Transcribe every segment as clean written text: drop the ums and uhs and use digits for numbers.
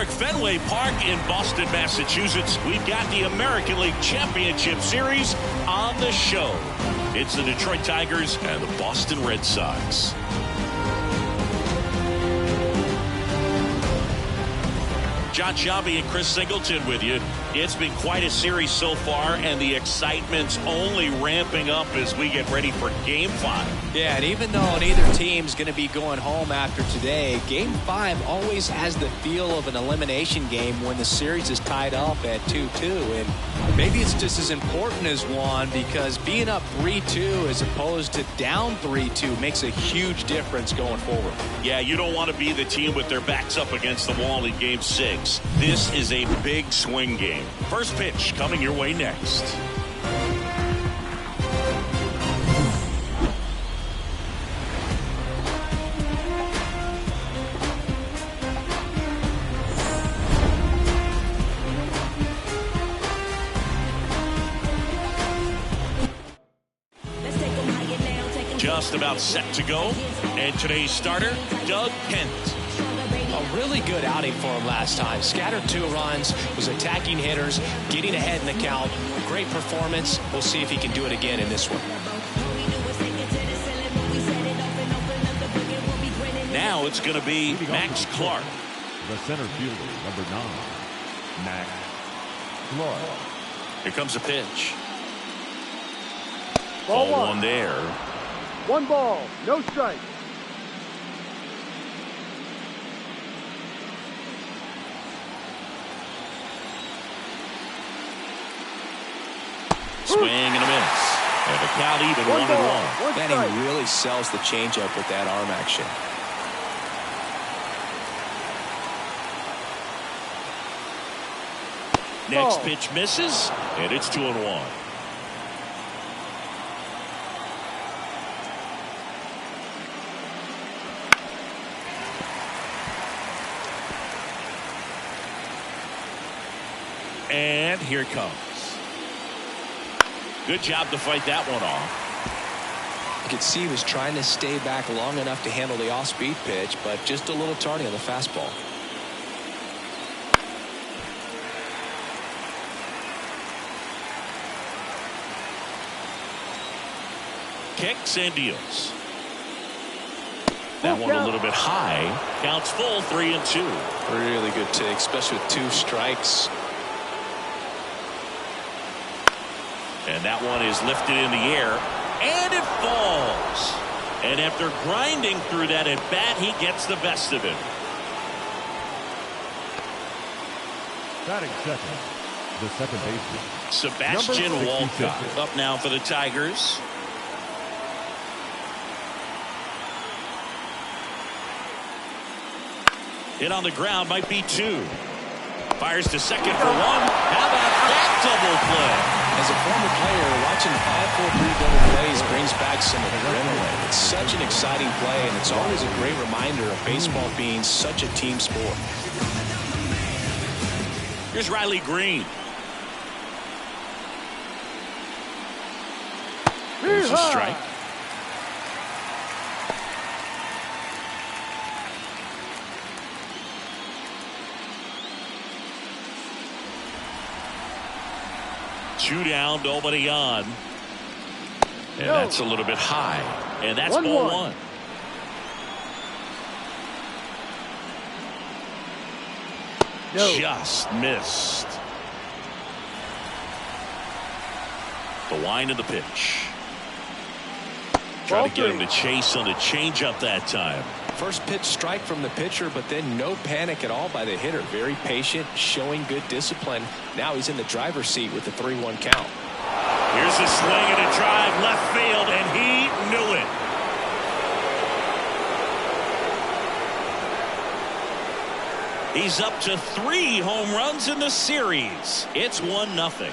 Fenway Park in Boston, Massachusetts. We've got the American League Championship Series on the show. It's the Detroit Tigers and the Boston Red Sox. John Sciambi and Chris Singleton with you. It's been quite a series so far, and the excitement's only ramping up as we get ready for Game 5. Yeah, and even though neither team's going to be going home after today, Game 5 always has the feel of an elimination game when the series is tied up at 2-2. And maybe it's just as important as one, because being up 3-2 as opposed to down 3-2 makes a huge difference going forward. Yeah, you don't want to be the team with their backs up against the wall in Game 6. This is a big swing game. First pitch coming your way next. Just about set to go. And today's starter, Doug Kent. A really good outing for him last time. Scattered 2 runs, was attacking hitters, getting ahead in the count. Great performance. We'll see if he can do it again in this one. Now it's going to be Max Clark. The center fielder, number 9, Max Clark. Here comes a pitch. Ball one there. 1 ball, no strike. Swing and a miss. And the count even 1-1. Man, he really sells the changeup with that arm action. Next pitch misses, and it's 2-1. And here it comes. Good job to fight that one off. You could see he was trying to stay back long enough to handle the off-speed pitch, but just a little tardy on the fastball. Kicks and deals. That one a little bit high. Counts full, 3-2. Really good take, especially with 2 strikes. And that one is lifted in the air, and it falls. And after grinding through that at bat, he gets the best of it. Batting second, the second baseman, Sebastian Walcott up now for the Tigers. Hit on the ground, might be 2. Fires to second for 1. How about that double play? As a former player, watching 5-4-3 double plays brings back some adrenaline. It's such an exciting play, and it's always a great reminder of baseball being such a team sport. Here's Riley Green. There's a strike. Two down, nobody on. And that's a little bit high. And that's ball 1. Just missed. The wind of the pitch. Trying to get him to chase on the changeup that time. First pitch strike from the pitcher, but then no panic at all by the hitter. Very patient, showing good discipline. Now he's in the driver's seat with the 3-1 count. Here's a swing and a drive left field, and he knew it. He's up to 3 home runs in the series. It's 1-0.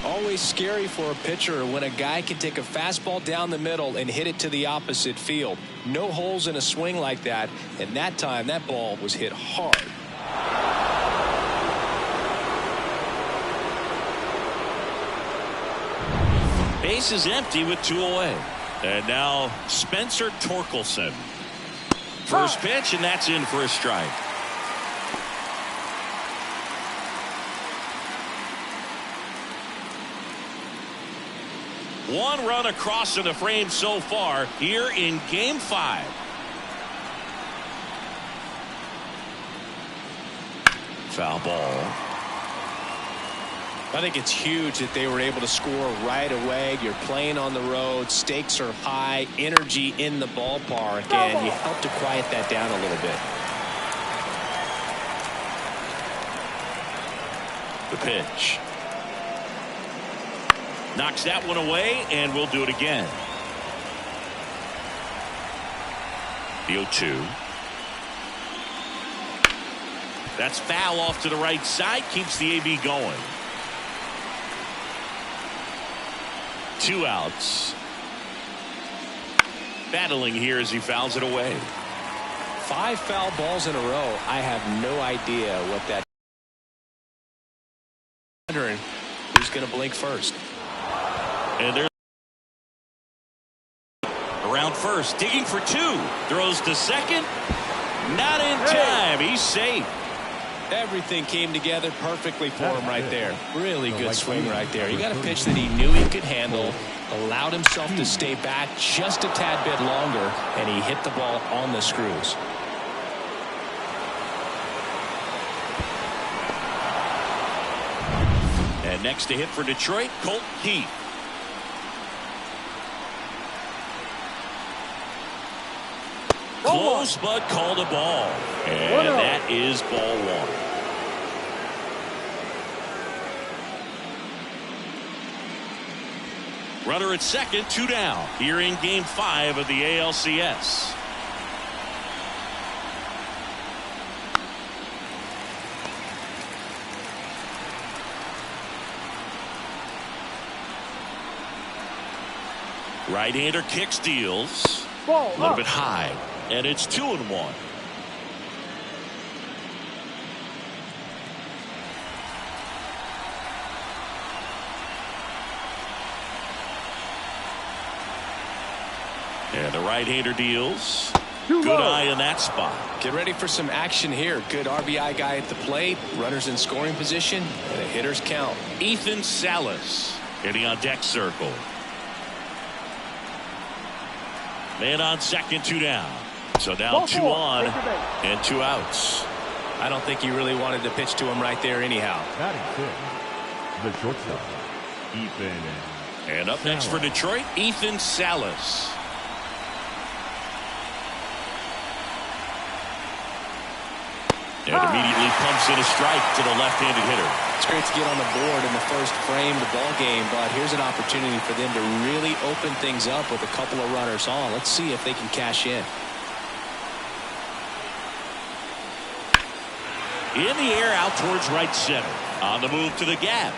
Always scary for a pitcher when a guy can take a fastball down the middle and hit it to the opposite field. No holes in a swing like that, and that time that ball was hit hard. Base is empty with 2 away. And now Spencer Torkelson. First pitch, and that's in for a strike. One run across in the frame so far here in Game 5. Foul ball. I think it's huge that they were able to score right away. You're playing on the road. Stakes are high. Energy in the ballpark. And you help to quiet that down a little bit. The pitch. Knocks that one away, and we'll do it again. The 0-2. That's foul off to the right side. Keeps the AB going. 2 outs. Battling here as he fouls it away. 5 foul balls in a row. I have no idea what that. Wondering who's going to blink first. And there's around first, digging for 2. Throws to second. Not in time. He's safe. Everything came together perfectly for him right there. Really good swing right there. He got a pitch that he knew he could handle, allowed himself to stay back just a tad bit longer, and he hit the ball on the screws. And next to hit for Detroit, Colt Keith. Close, but called a ball. And that is ball 1. Runner at second, 2 down. Here in Game 5 of the ALCS. Right-hander kicks, deals. A little bit high. And it's 2-1. And the right-hander deals. Good eye in that spot. Get ready for some action here. Good RBI guy at the plate. Runners in scoring position. And the hitters count. Ethan Salas hitting on deck circle. Man on second, 2 down. So now 2 on and 2 outs. I don't think he really wanted to pitch to him right there anyhow. Batting 6, the shortstop, Ethan. And up next for Detroit, Ethan Salas. And immediately pumps in a strike to the left-handed hitter. It's great to get on the board in the first frame of the ball game, but here's an opportunity for them to really open things up with a couple of runners on. Let's see if they can cash in. In the air out towards right center. On the move to the gap.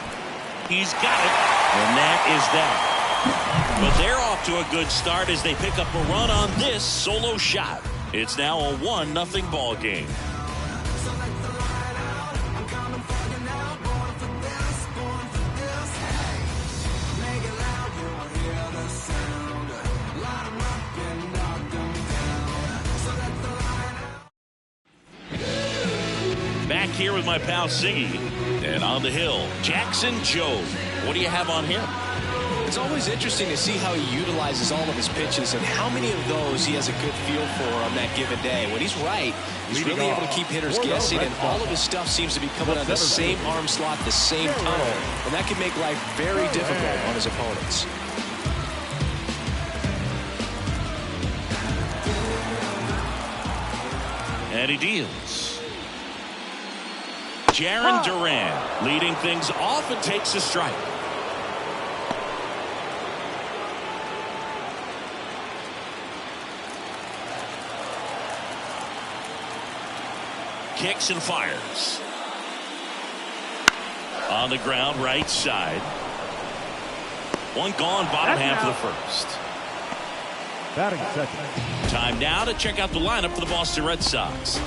He's got it. And that is that. But they're off to a good start as they pick up a run on this solo shot. It's now a 1-0 ball game. Back here with my pal Siggy. And on the hill, Jackson Jobe. What do you have on him? It's always interesting to see how he utilizes all of his pitches and how many of those he has a good feel for on that given day. When he's right, he's really able to keep hitters guessing, and all of his stuff seems to be coming on the same arm slot, the same tunnel, and that can make life very difficult on his opponents. And he deals. Jarren Duran leading things off and takes a strike. Kicks and fires. On the ground, right side. One gone, bottom half of the first. Batting second. Time now to check out the lineup for the Boston Red Sox.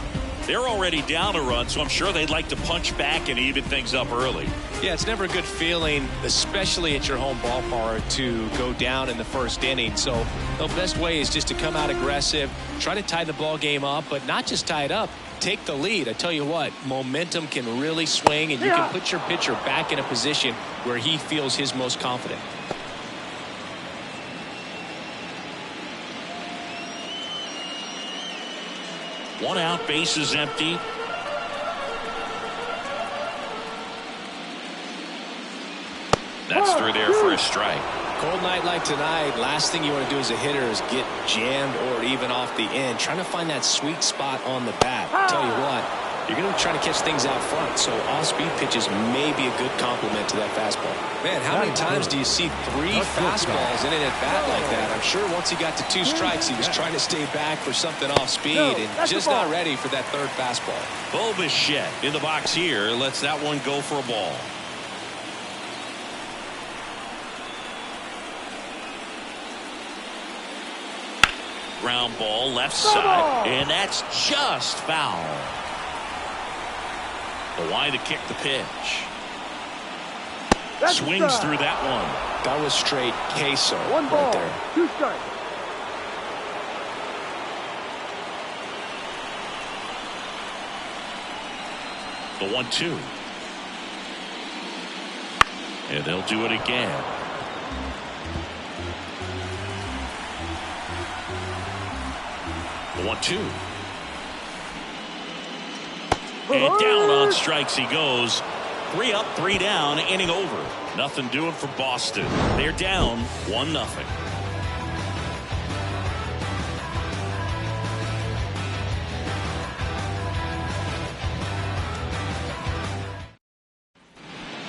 They're already down a run, so I'm sure they'd like to punch back and even things up early. Yeah, it's never a good feeling, especially at your home ballpark, to go down in the first inning. So the best way is just to come out aggressive, try to tie the ball game up, but not just tie it up, take the lead. I tell you what, momentum can really swing, and you can put your pitcher back in a position where he feels his most confident. One out, base is empty. That's through there for a strike. Cold night like tonight, last thing you want to do as a hitter is get jammed or even off the end. Trying to find that sweet spot on the bat. Tell you what, you're going to try to catch things out front, so off-speed pitches may be a good complement to that fastball. Man, how many times do you see 3 fastballs in an at-bat like that? I'm sure once he got to 2 strikes, he was trying to stay back for something off-speed and just not ready for that 3rd fastball. Bo Bichette in the box here lets that one go for a ball. Ground ball left side, and that's just foul. The line to kick the pitch. Swings through that one. That was straight queso 1 ball, right there. 2 strikes. The 1-2. And they'll do it again. The 1-2. And down on strikes he goes. 3 up, 3 down, inning over. Nothing doing for Boston. They're down 1-0.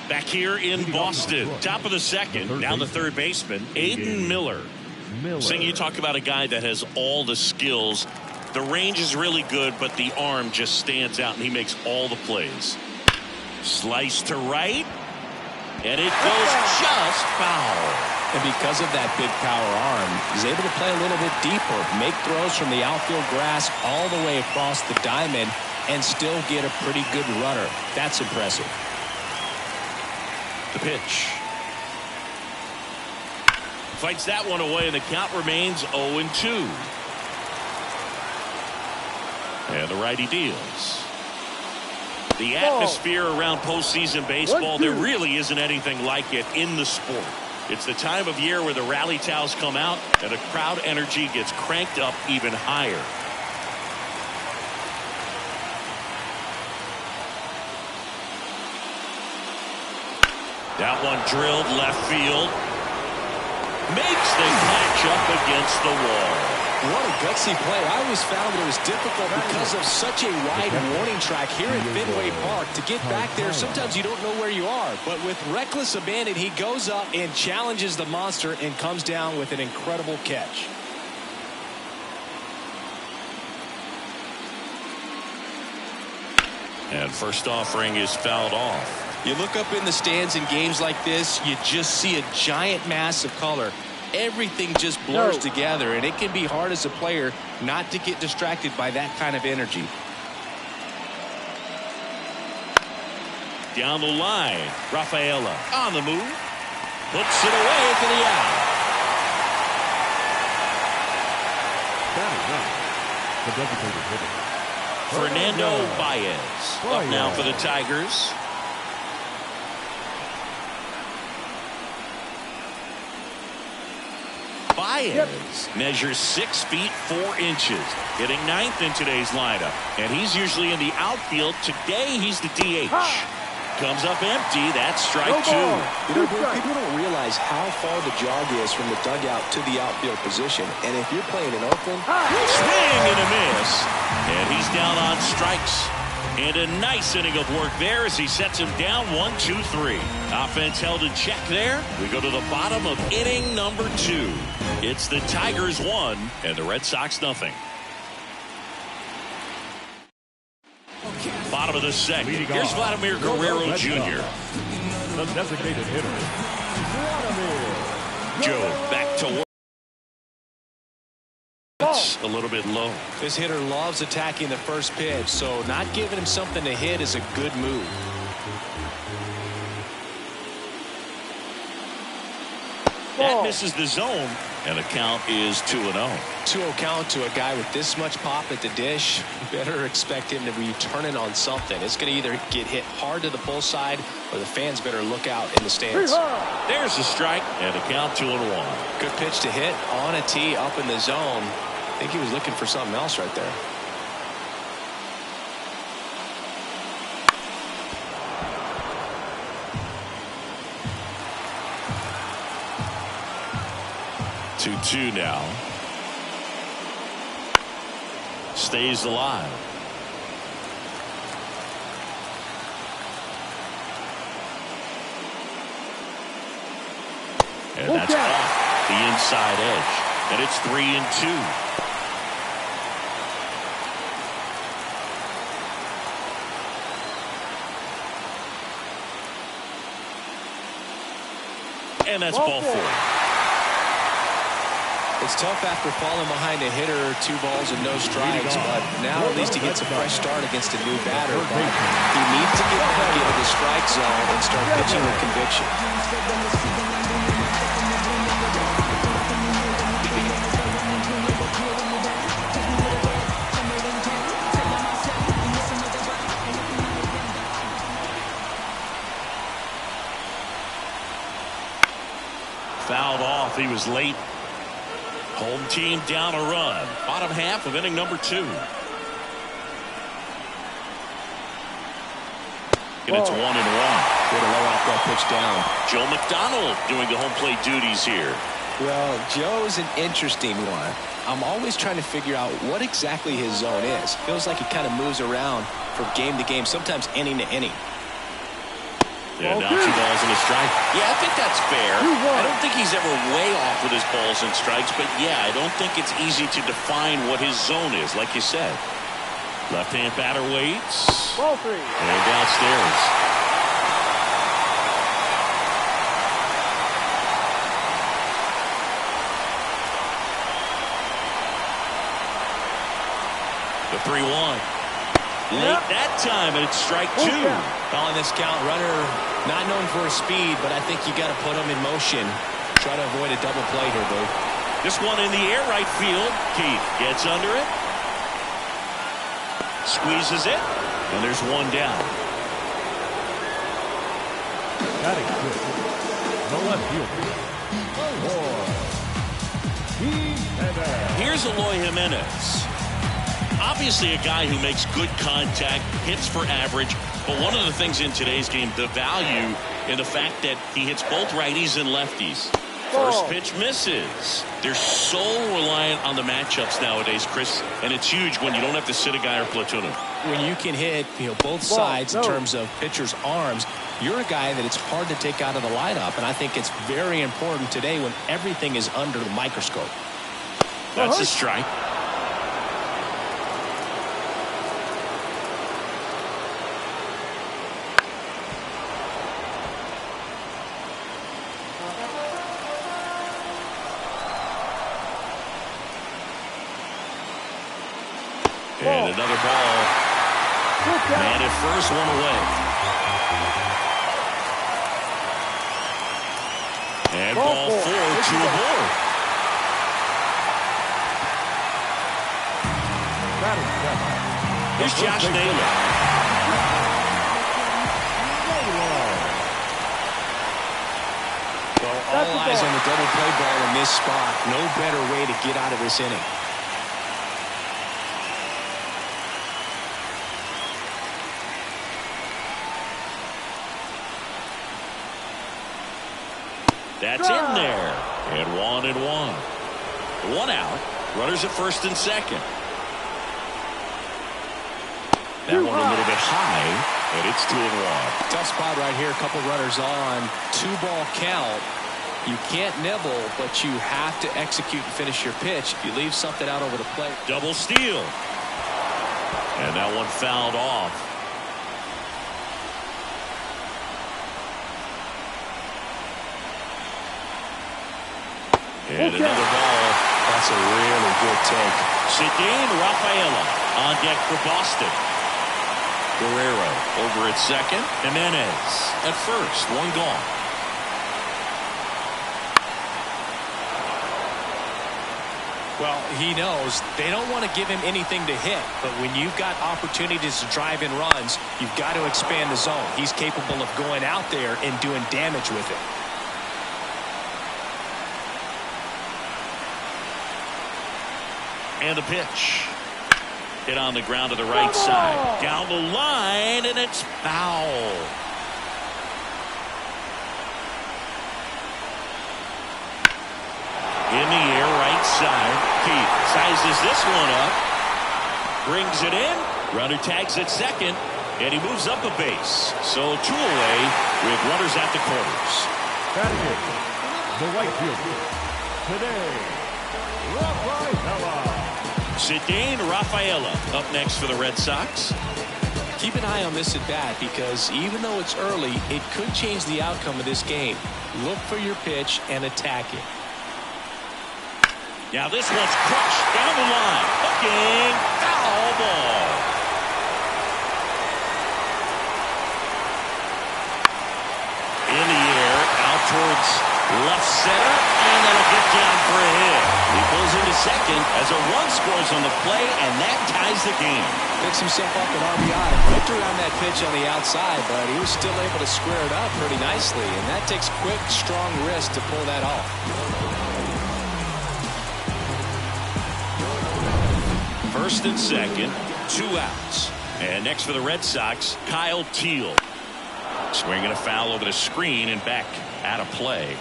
Back here in Boston, top of the second, down the third baseman, Aiden Miller. Sing, you talk about a guy that has all the skills. The range is really good, but the arm just stands out, and he makes all the plays. Slice to right, and it goes just foul. And because of that big power arm, he's able to play a little bit deeper, make throws from the outfield grass all the way across the diamond, and still get a pretty good runner. That's impressive. The pitch. Fights that one away, and the count remains 0-2. And the righty deals. The atmosphere around postseason baseball, there really isn't anything like it in the sport. It's the time of year where the rally towels come out and the crowd energy gets cranked up even higher. That one drilled left field. Makes the catch up against the wall. What a gutsy play. I always found that it was difficult because of such a wide warning track here at Fenway Park. To get back there, sometimes you don't know where you are. But with reckless abandon, he goes up and challenges the monster and comes down with an incredible catch. And first offering is fouled off. You look up in the stands in games like this, you just see a giant mass of color. Everything just blurs together, and it can be hard as a player not to get distracted by that kind of energy. Down the line, Rafaela on the move. Puts it away for the out. The designated hitter, Fernando Baez up now for the Tigers. Baez measures 6 feet 4 inches, hitting 9th in today's lineup, and he's usually in the outfield. Today he's the DH. Comes up empty. That's strike 2. You know, people don't realize how far the jog is from the dugout to the outfield position, and if you're playing in Oakland, Swing and a miss, and he's down on strikes. And a nice inning of work there as he sets him down 1-2-3. Offense held in check there. We go to the bottom of inning number 2. It's the Tigers 1 and the Red Sox nothing. Bottom of the second. Here's Vladimir Guerrero Jr. the designated hitter, Vladimir. Joe back to work. a little bit low. This hitter loves attacking the first pitch, so not giving him something to hit is a good move. That misses the zone, and the count is 2-0. 2-0 count to a guy with this much pop at the dish. You better expect him to be turning on something. It's going to either get hit hard to the pull side, or the fans better look out in the stands. There's a strike, and the count 2-1. Good pitch to hit on a tee up in the zone. I think he was looking for something else right there. Two now. Stays alive. And that's off the inside edge. And it's 3-2. And that's ball 4. It's tough after falling behind a hitter, 2 balls and no strikes, but now at least he gets a fresh start against a new batter. But he needs to get back into the strike zone and start pitching with conviction. Fouled off. He was late. Home team down a run. Bottom half of inning number 2. And it's 1-1. Way to low off that pitch down. Joe McDonald doing the home plate duties here. Well, Joe's an interesting one. I'm always trying to figure out what exactly his zone is. Feels like he kind of moves around from game to game, sometimes inning to inning. Yeah, now 2 balls and a strike. Yeah, I think that's fair. I don't think he's ever way off with his balls and strikes, but yeah, I don't think it's easy to define what his zone is, like you said. Left-hand batter waits. Ball 3. And downstairs. The 3-1. Late that time, and it's strike 2. On this count, runner not known for his speed, but I think you got to put him in motion. Try to avoid a double play here, Dave. This one in the air, right field. Keith gets under it. Squeezes it. And there's 1 down. Got it good. No left field. Here's Eloy Jimenez. Obviously a guy who makes good contact, hits for average, but one of the things in today's game, the value in the fact that he hits both righties and lefties. First pitch misses. They're so reliant on the matchups nowadays, Chris, and it's huge when you don't have to sit a guy or platoon him. When you can hit both sides in terms of pitchers' arms, you're a guy that it's hard to take out of the lineup, and I think it's very important today when everything is under the microscope. That's a strike. And another ball. Man at first, 1 away. And ball 4, 2 aboard. Here's Josh Naylor. Well, all eyes on the double play ball in this spot. No better way to get out of this inning. That's in there. And 1-1. 1 out. Runners at first and second. That one a little bit high, and it's 2-1. Tough spot right here. A couple runners on. 2-ball count. You can't nibble, but you have to execute and finish your pitch. If you leave something out over the plate. Double steal. And that one fouled off. And another ball. That's a really good take. Ceddanne Rafaela on deck for Boston. Guerrero over at second. Jimenez at first. One gone. Well, he knows they don't want to give him anything to hit, but when you've got opportunities to drive in runs, you've got to expand the zone. He's capable of going out there and doing damage with it. And the pitch. Hit on the ground to the right side. Down the line, and it's foul. In the air, right side. Keith sizes this one up. Brings it in. Runner tags at second. And he moves up a base. So 2 away with runners at the corners. Batting it, the right fielder, today, Rafaela. Ceddanne Rafaela up next for the Red Sox. Keep an eye on this at bat because even though it's early, it could change the outcome of this game. Look for your pitch and attack it. Now this one's crushed down the line. Hooking. Foul ball. In the air, out towards left center, and that'll get down for a hit. He pulls into second as a run scores on the play, and that ties the game. Picks himself up an RBI. Looked around that pitch on the outside, but he was still able to square it up pretty nicely, and that takes quick, strong wrist to pull that off. First and second, 2 outs. And next for the Red Sox, Kyle Teel. Swinging a foul over the screen and back out of play.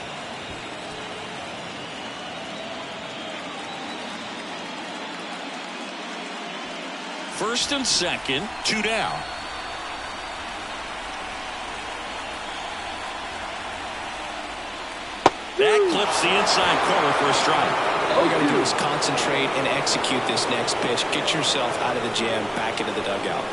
First and second, 2 down. That clips the inside corner for a strike. All you got to do is concentrate and execute this next pitch. Get yourself out of the jam, back into the dugout.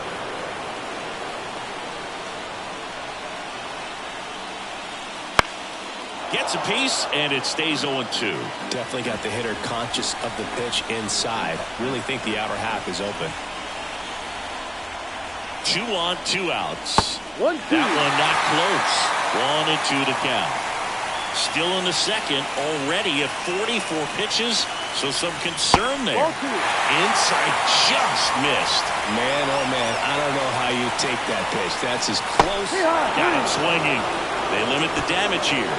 Gets a piece, and it stays 0-2. Definitely got the hitter conscious of the pitch inside. Really think the outer half is open. 2 on, 2 outs. 1-2. That one not close. 1-2 to count. Still in the second, already at 44 pitches, so some concern there. Inside just missed. Man, oh man, I don't know how you take that pitch. That's as close. Got him swinging. They limit the damage here.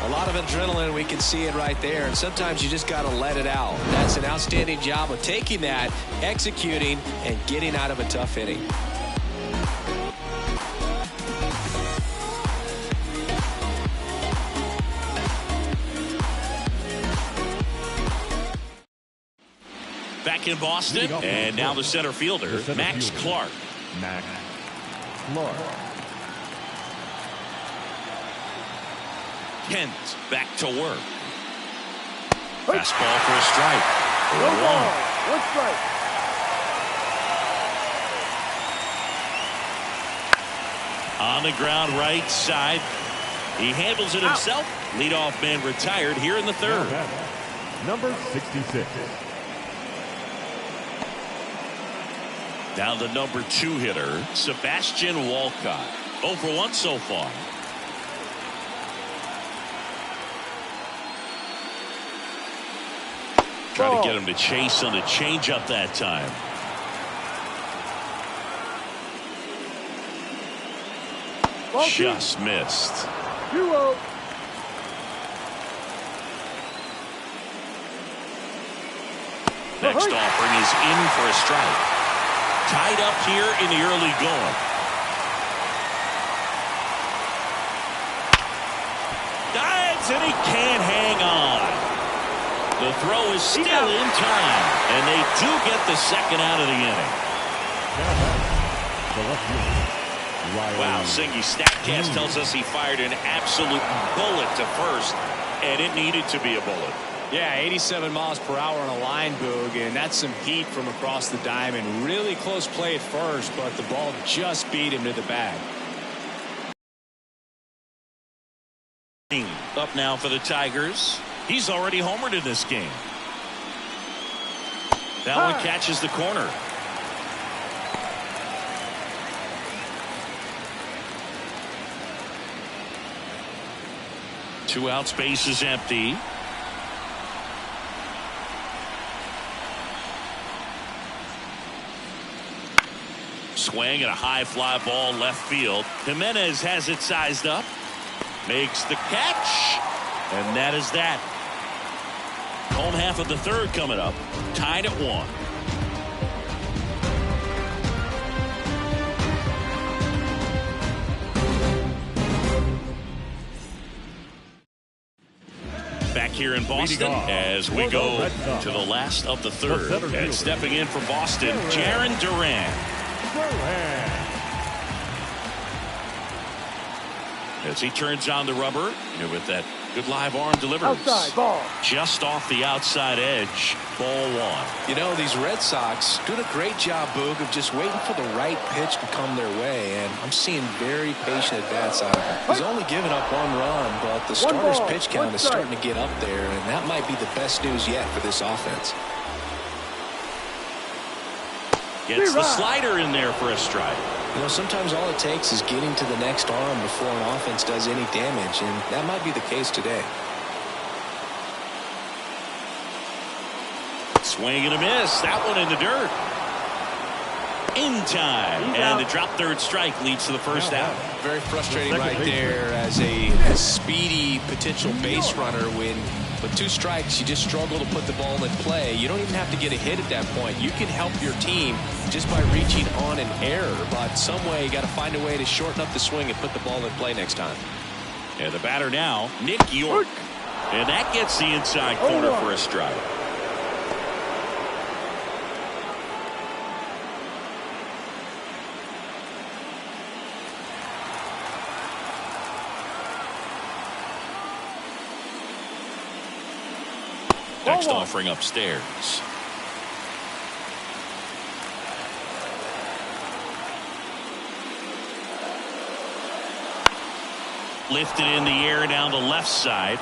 A lot of adrenaline, we can see it right there, and sometimes you just got to let it out. That's an outstanding job of taking that, executing, and getting out of a tough inning. Back in Boston, and now the center fielder, Max Clark. Max Clark. Kent back to work. Fastball for a strike. No ball. 1 strike. On the ground right side. He handles it himself. Leadoff man retired here in the third. Number 66. Now the number 2 hitter, Sebastian Walcott. 0 for 1 so far. Trying to get him to chase on the changeup that time. Just missed. 2-0. Next offering is in for a strike. Tied up here in the early going. Dives and he can't hang on. The throw is still in time, and they do get the second out of the inning. Wow, Singy Statcast tells us he fired an absolute bullet to first, and it needed to be a bullet. Yeah, 87 miles per hour on a line, Boog, and that's some heat from across the diamond. Really close play at first, but the ball just beat him to the bag. up now for the Tigers. He's already homered in this game. That one catches the corner. Two out, space is empty. Swing and a high fly ball left field. Jimenez has it sized up. Makes the catch. And that is that. Home half of the third coming up. Tied at 1. Back here in Boston as we go to the last of the third. And stepping in for Boston, Jarren Duran. As he turns on the rubber with that good live arm delivers. Outside ball. Just off the outside edge. Ball 1. You know, these Red Sox doing a great job, Boog, of just waiting for the right pitch to come their way. And I'm seeing very patient at-bats out of him. He's only given up 1 run, but the starter's pitch count is starting to get up there. And that might be the best news yet for this offense. Gets the slider in there for a strike. You know, sometimes all it takes is getting to the next arm before an offense does any damage, and that might be the case today. Swing and a miss. That one in the dirt. In time. And the drop third strike leads to the first out. Very frustrating right there as a speedy potential base runner when with 2 strikes you just struggle to put the ball in play. You don't even have to get a hit at that point. You can help your team just by reaching on an error, but some way you got to find a way to shorten up the swing and put the ball in play next time. And the batter now, Nick York. And that gets the inside corner for a strike. Next offering upstairs. Lifted in the air down the left side.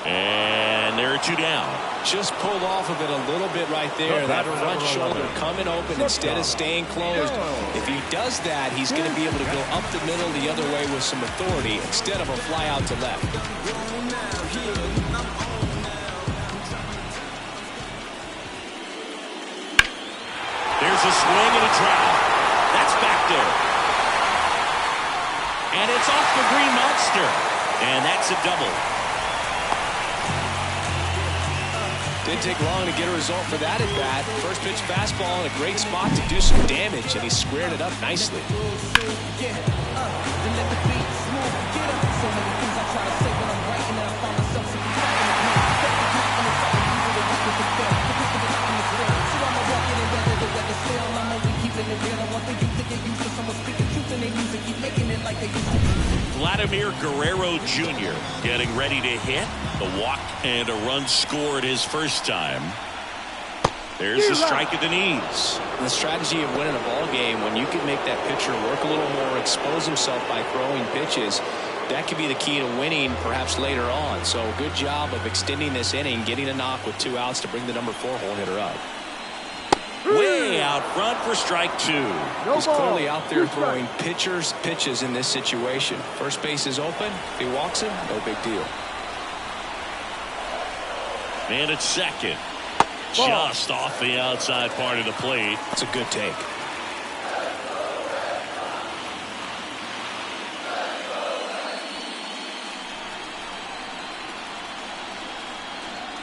And there are 2 down. Just pulled off of it a little bit right there. That front shoulder coming open instead of staying closed. If he does that, he's going to be able to go up the middle the other way with some authority instead of a fly out to left. There's a swing and a drive. That's back there. And it's off the Green Monster. And that's a double. Didn't take long to get a result for that at bat. First pitch fastball in a great spot to do some damage, and he squared it up nicely. Vladimir Guerrero Jr. getting ready to hit. The walk and a run scored his first time. There's the strike at the knees. The strategy of winning a ball game, when you can make that pitcher work a little more, expose himself by throwing pitches, that could be the key to winning perhaps later on. So good job of extending this inning, getting a knock with 2 outs to bring the number 4 hole hitter up. Way out front for strike 2. He's clearly out there throwing pitches in this situation. First base is open. If he walks him, no big deal. And at second. Just off the outside part of the plate. It's a good take.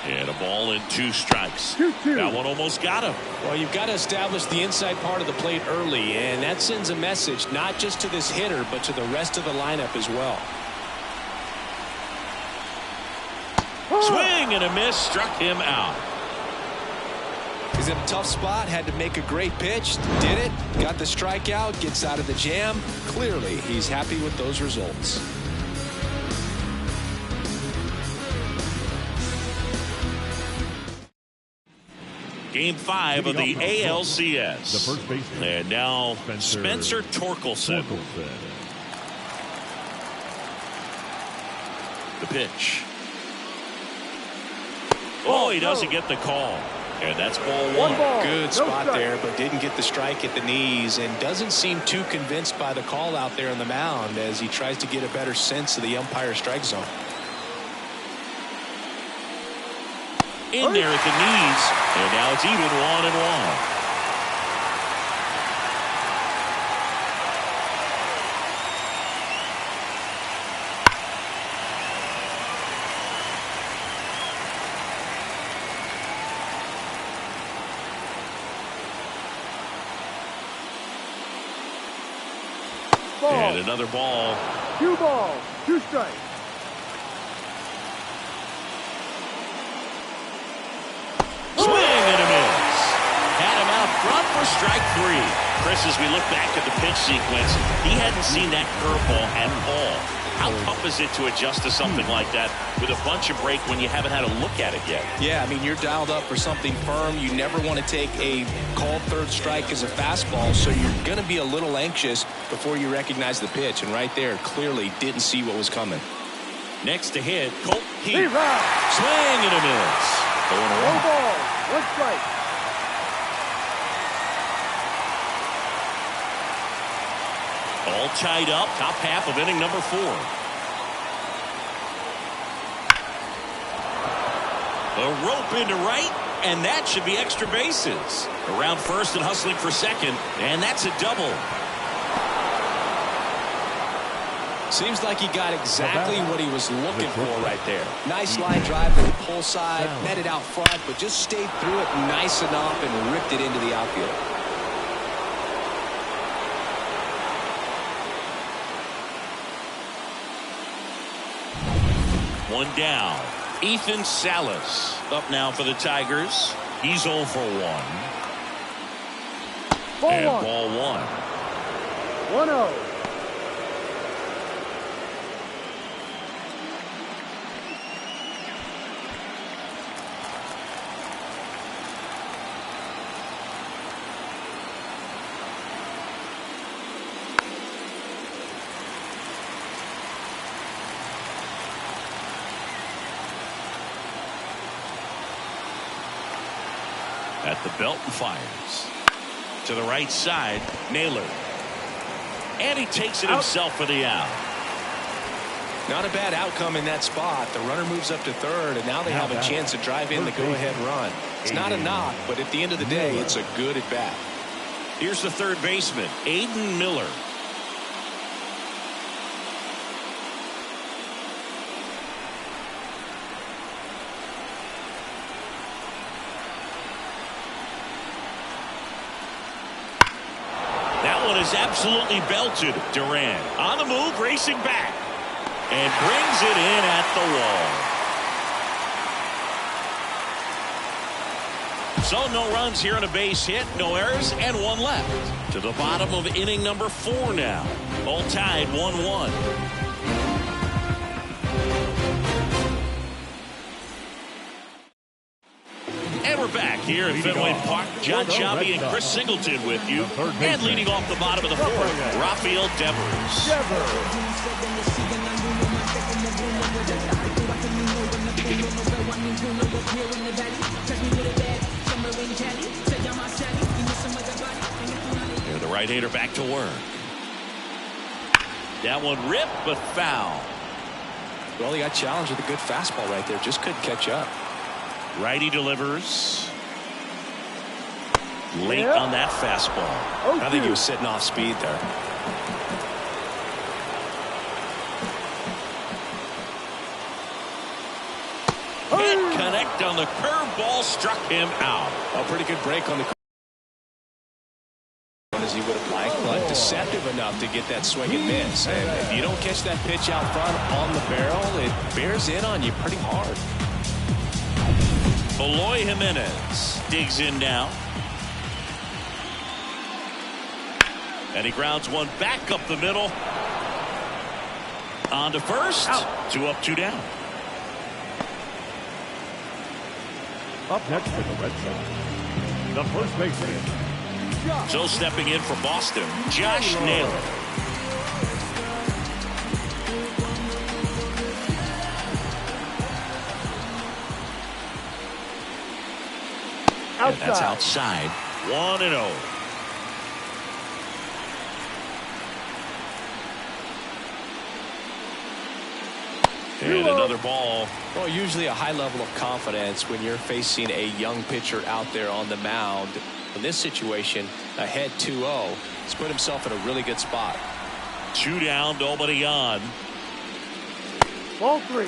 And a ball and 2 strikes. That one almost got him. Well, you've got to establish the inside part of the plate early, and that sends a message not just to this hitter, but to the rest of the lineup as well. Swing and a miss, struck him out. He's in a tough spot, had to make a great pitch, did it, got the strikeout, gets out of the jam. Clearly, he's happy with those results. Game 5 of the ALCS. The first baseman. And now Spencer Torkelson. The pitch. Oh, he doesn't get the call. And that's ball one. Good spot there, but didn't get the strike at the knees and doesn't seem too convinced by the call out there on the mound as he tries to get a better sense of the umpire strike zone. In there at the knees, and now it's even 1-1. And another ball. 2 balls, 2 strikes. Swing and a miss. Had him out front for strike 3. Chris, as we look back at the pitch sequence, he hadn't seen that curveball at all. How tough is it to adjust to something like that with a bunch of break when you haven't had a look at it yet? Yeah, I mean, you're dialed up for something firm. You never want to take a called third strike as a fastball, so you're going to be a little anxious before you recognize the pitch. And right there, clearly didn't see what was coming. Next to hit, Colt Heath. Right. Swing and a miss. 1 ball, 1 strike. All tied up, top half of inning number 4. A rope into right, and that should be extra bases. Around first and hustling for second, and that's a double. Seems like he got exactly what he was looking for right there. Nice line drive to the pull side, met it out front, but just stayed through it nice enough and ripped it into the outfield. One down. Ethan Salas up now for the Tigers. He's 0 for 1. And ball 1. 1-0. At the belt and fires. To the right side, Naylor. And he takes it himself for the out. Not a bad outcome in that spot. The runner moves up to third, and now they have a chance to drive in the go-ahead run. It's not a knock, but at the end of the day, it's a good at-bat. Here's the third baseman, Aiden Miller. Is absolutely belted. Duran on the move, racing back, and brings it in at the wall. So no runs here on a base hit, no errors, and 1 left. To the bottom of inning number 4 now. All tied 1-1. We're back here at Fenway Park. John Sciambi and Chris Singleton with you. And leading off the bottom of the 4th, Rafael Devers. Here the right-hander back to work. That one ripped, but foul. Well, he got challenged with a good fastball right there. Just couldn't catch up. Righty delivers. Late on that fastball. I think he was sitting off speed there. Hit connect on the curveball, struck him out. A pretty good break on the as he would have liked, but deceptive enough to get that swing and miss. And if you don't catch that pitch out front on the barrel, it bears in on you pretty hard. Eloy Jimenez digs in now. And he grounds one back up the middle. On to first. Out. 2 up, 2 down. Up next for the Red Sox, the first baseman. So stepping in for Boston, Josh Naylor. And that's outside. 1-0. And another ball. Well, usually a high level of confidence when you're facing a young pitcher out there on the mound. In this situation, ahead 2-0. He's put himself in a really good spot. 2 down, nobody on. Ball 3.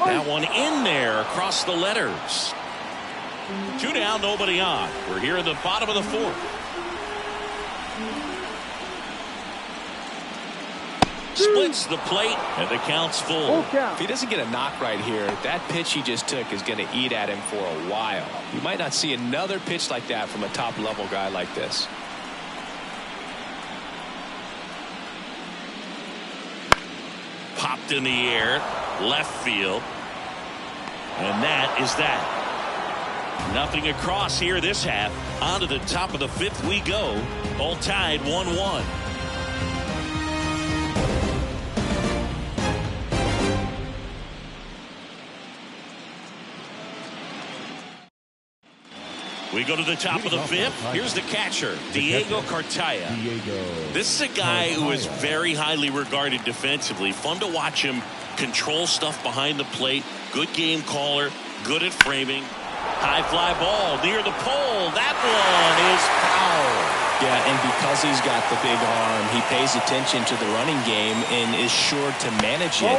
That one in there across the letters. 2 down, nobody on. We're here in the bottom of the 4th. Splits the plate, and the count's full. If he doesn't get a knock right here, that pitch he just took is going to eat at him for a while. You might not see another pitch like that from a top-level guy like this. Popped in the air, left field. And that is that. Nothing across here this half. On to the top of the 5th we go. All tied 1-1. We go to the top of the 5th. Here's the catcher, Diego Cartaya. This is a guy who is very highly regarded defensively. Fun to watch him control stuff behind the plate. Good game caller. Good at framing. High fly ball near the pole. That one is foul. Yeah, and because he's got the big arm, he pays attention to the running game and is sure to manage it.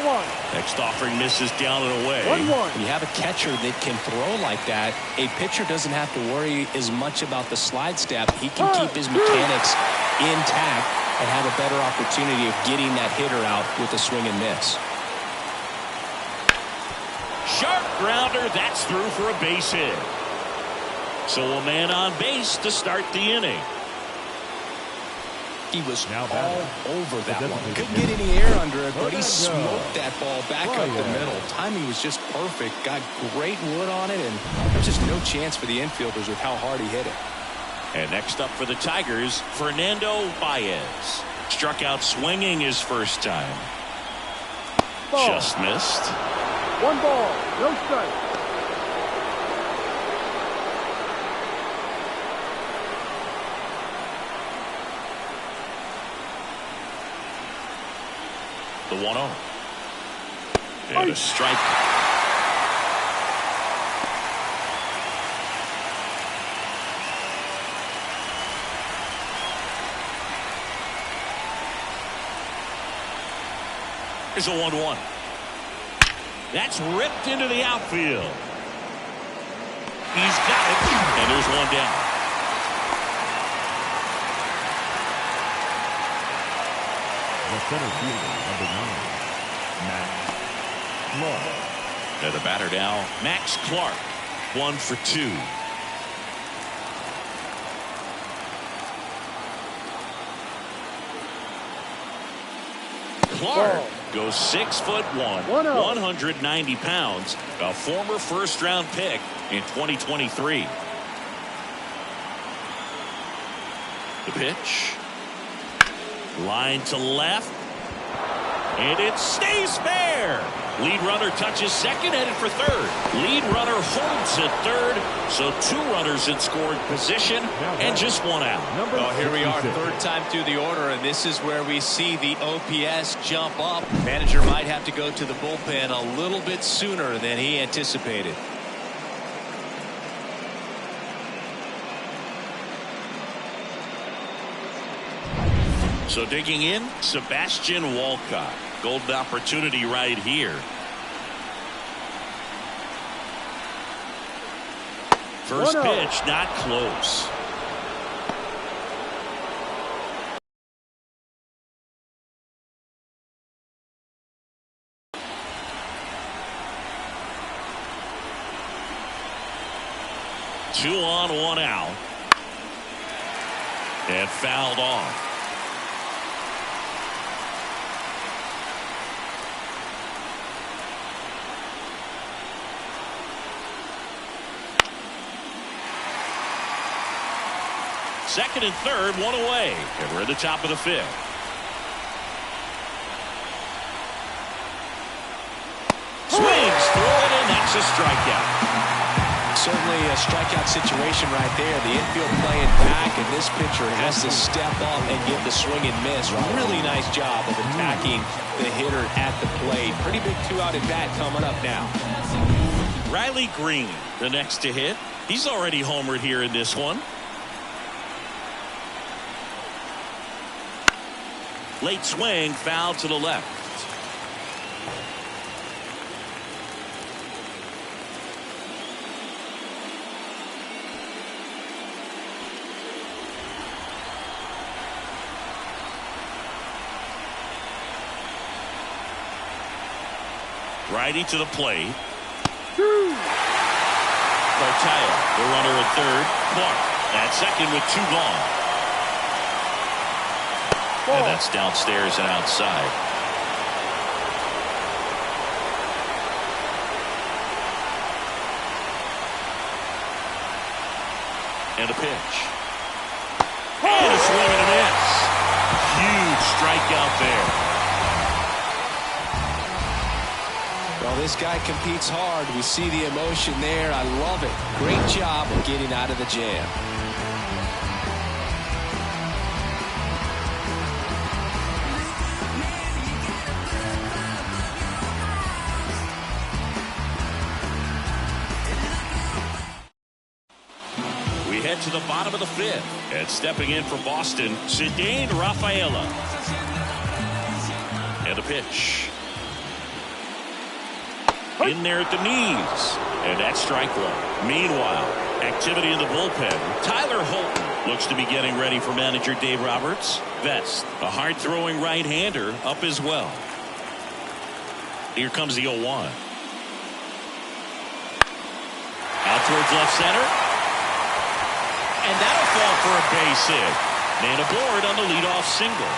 Next offering misses down and away. 1-1. When you have a catcher that can throw like that, a pitcher doesn't have to worry as much about the slide step. He can keep his mechanics intact and have a better opportunity of getting that hitter out with a swing and miss. Sharp grounder. That's through for a base hit. So a man on base to start the inning. He was all over that one. Couldn't get any air under it, but he smoked that ball back up the middle. Timing was just perfect. Got great wood on it, and there's just no chance for the infielders with how hard he hit it. And next up for the Tigers, Fernando Baez. Struck out swinging his first time. Just missed. 1 ball, no strike. The 1-0. And a strike. Here's a 1-1. That's ripped into the outfield. He's got it. And there's one down. The center fielder, number 9, Max Clark. And the batter now, Max Clark. 1 for 2. Clark goes 6'1", 190 pounds, a former first-round pick in 2023. The pitch. Line to left. And it stays fair. Lead runner touches second, headed for third. Lead runner holds at third. So 2 runners in scoring position and just 1 out. Well, here we are, 3rd time through the order, and this is where we see the OPS jump up. Manager might have to go to the bullpen a little bit sooner than he anticipated. So digging in, Sebastian Walcott. Golden opportunity right here. First pitch, not close. Two on, 1 out. And fouled off. Second and third, 1 away. And we're at the top of the 5th. That's a strikeout. Certainly a strikeout situation right there. The infield playing back, and this pitcher has to step up and give the swing and miss. Really nice job of attacking the hitter at the plate. Pretty big 2-out at bat coming up now. Riley Green, the next to hit. He's already homered here in this one. Late swing, foul to the left. Righty to the plate. Cartaya, the runner at third. Clark at second with 2 gone. And that's downstairs and outside. And a pitch. And a swing and a miss. Huge strikeout there. Well, this guy competes hard. We see the emotion there. I love it. Great job of getting out of the jam. We head to the bottom of the 5th. And stepping in for Boston, Ceddanne Rafaela. And a pitch. In there at the knees. And that's strike 1. Meanwhile, activity in the bullpen. Tyler Holton looks to be getting ready for manager Dave Roberts. Vest, a hard-throwing right-hander, up as well. Here comes the 0-1. Out towards left center. And that'll fall for a base hit. Man aboard on the leadoff single.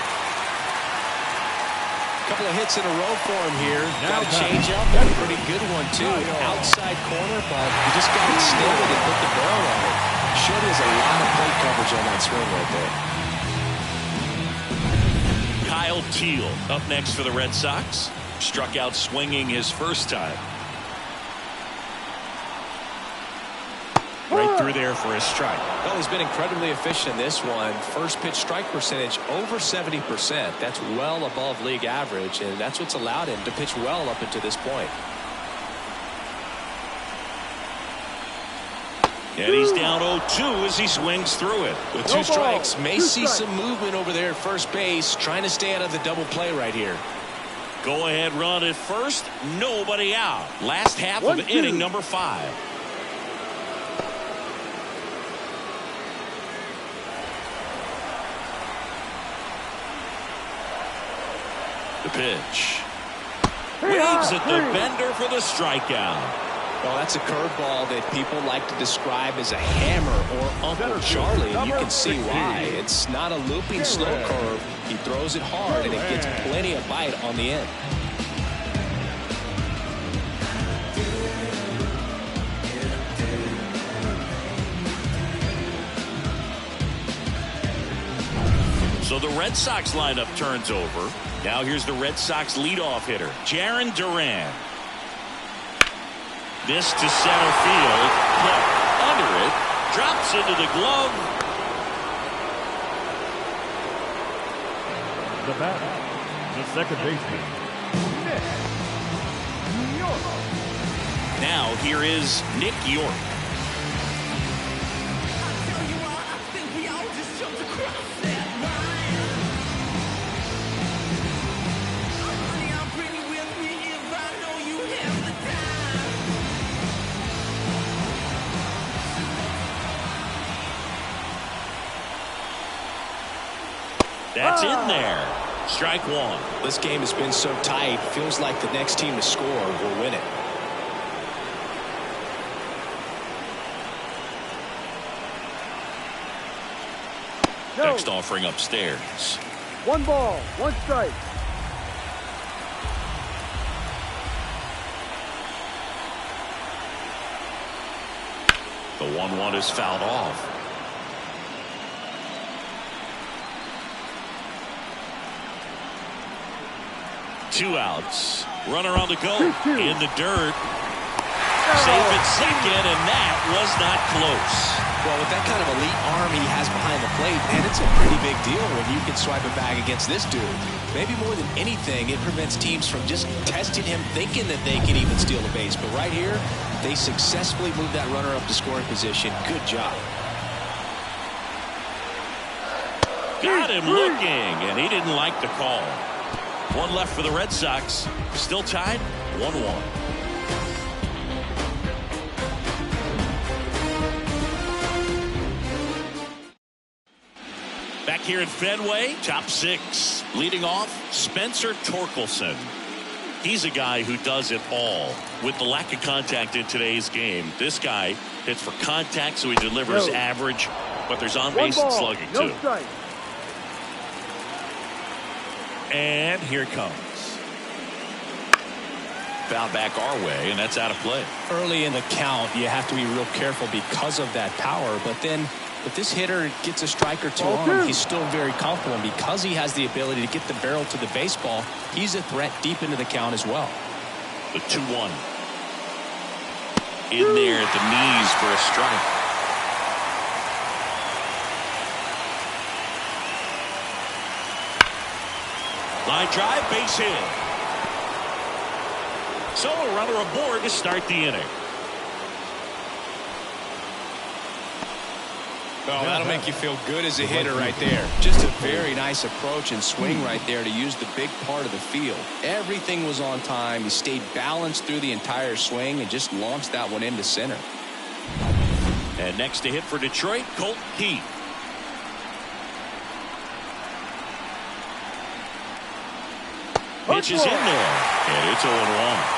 Couple of hits in a row for him here. Got a change up, and a pretty good one too. Outside corner, but he just got it snowed and put the barrel on it. Sure, there's a lot of plate coverage on that swing right there. Kyle Teel up next for the Red Sox. Struck out swinging his first time. Right through there for a strike. Well, he's been incredibly efficient in this one. First pitch strike percentage over 70%. That's well above league average, and that's what's allowed him to pitch well up until this point. And he's down 0-2 as he swings through it. With 2 strikes, may see some movement over there at first base, trying to stay out of the double play right here. Go ahead run at first, nobody out. Last half of inning number 5. The pitch. Waves at the bender for the strikeout. Well, that's a curveball that people like to describe as a hammer or Uncle Charlie, and you can see why. It's not a looping slow curve. He throws it hard, and it gets plenty of bite on the end. So the Red Sox lineup turns over. Now here's the Red Sox leadoff hitter, Jarren Duran. This to center field. Clark under it. Drops into the glove. The batter, the second baseman, Nick Yorke. Now here is Nick Yorke. That's in there. Strike 1. This game has been so tight. Feels like the next team to score will win it. Next offering upstairs. 1 ball, 1 strike. The 1-1 is fouled off. Two outs. Runner on the go. In the dirt. Safe at second, and that was not close. Well, with that kind of elite arm he has behind the plate, man, it's a pretty big deal when you can swipe it back against this dude. Maybe more than anything, it prevents teams from just testing him, thinking that they can even steal the base. But right here, they successfully moved that runner up to scoring position. Good job. Got him looking, and he didn't like the call. One left for the Red Sox. Still tied, 1-1. Back here at Fenway, top six. Leading off, Spencer Torkelson. He's a guy who does it all. With the lack of contact in today's game, this guy hits for contact, so he delivers average, but there's on-base and slugging, too. Strike. And here it comes. Foul back our way, and that's out of play. Early in the count, you have to be real careful because of that power, but then if this hitter gets a strike or two on him, he's still very comfortable. And because he has the ability to get the barrel to the baseball, he's a threat deep into the count as well. The 2-1. In there at the knees for a strike. Line drive, base hit. So a runner aboard to start the inning. Well, that'll make you feel good as a hitter right there. Just a very nice approach and swing right there to use the big part of the field. Everything was on time. He stayed balanced through the entire swing and just launched that one into center. And next to hit for Detroit, Colt Keith. Pitch is in there, and it's 0-1.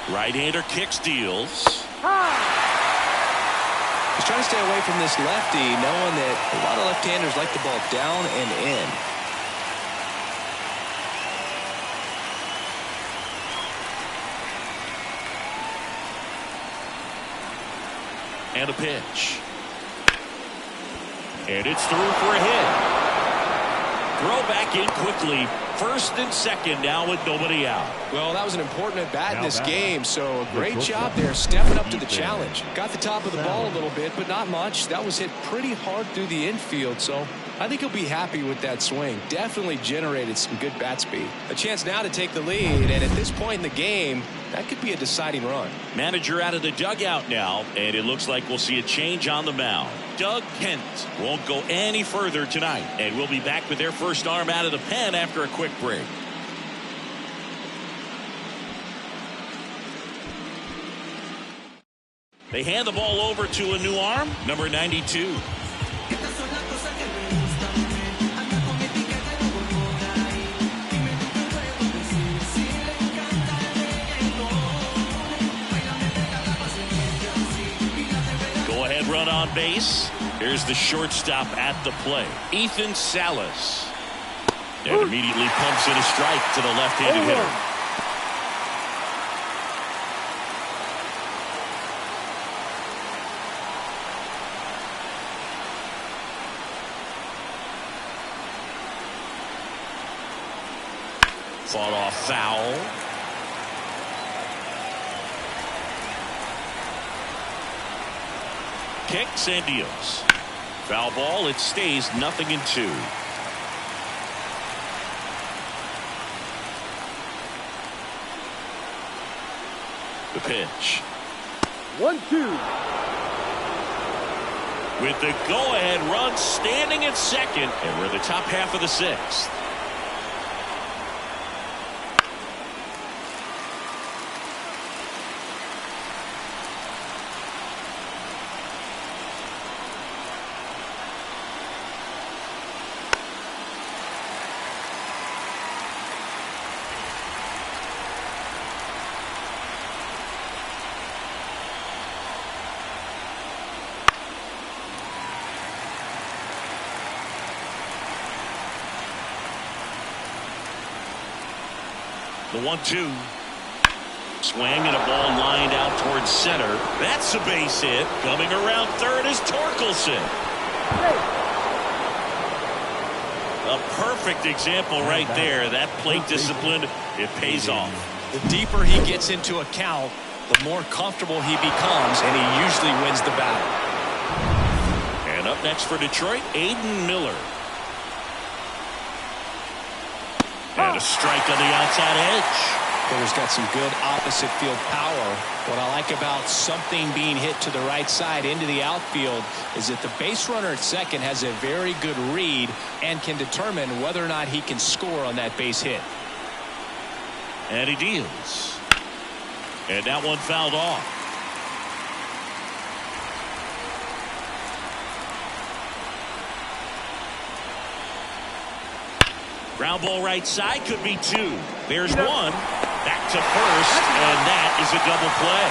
Right-hander kicks, deals. He's trying to stay away from this lefty, knowing that a lot of left-handers like the ball down and in. And a pitch. And it's through for a hit. Throw back in quickly. First and second now with nobody out. Well, that was an important at-bat in this game, so a great job there stepping up to the challenge. Got the top of the ball a little bit, but not much. That was hit pretty hard through the infield, so I think he'll be happy with that swing. Definitely generated some good bat speed. A chance now to take the lead, and at this point in the game, that could be a deciding run. Manager out of the dugout now, and it looks like we'll see a change on the mound. Doug Kent won't go any further tonight, and we'll be back with their first arm out of the pen after a quick break. They hand the ball over to a new arm, number 92. Run on base. Here's the shortstop at the plate, Ethan Salas. And immediately pumps in a strike to the left-handed hitter. Fought off foul. Kicks and deals. Foul ball. It stays 0-2. The pitch. 1-2. With the go-ahead run standing at second, and we're the top half of the sixth. The 1-2. Swing and a ball lined out towards center. That's a base hit. Coming around third is Torkelson. A perfect example right there. That plate discipline, it pays off. The deeper he gets into a count, the more comfortable he becomes, and he usually wins the battle. And up next for Detroit, Aiden Miller. And a strike on the outside edge. Miller's got some good opposite field power. What I like about something being hit to the right side into the outfield is that the base runner at second has a very good read and can determine whether or not he can score on that base hit. And he deals. And that one fouled off. Ground ball right side, could be two. There's one. Back to first, and that is a double play.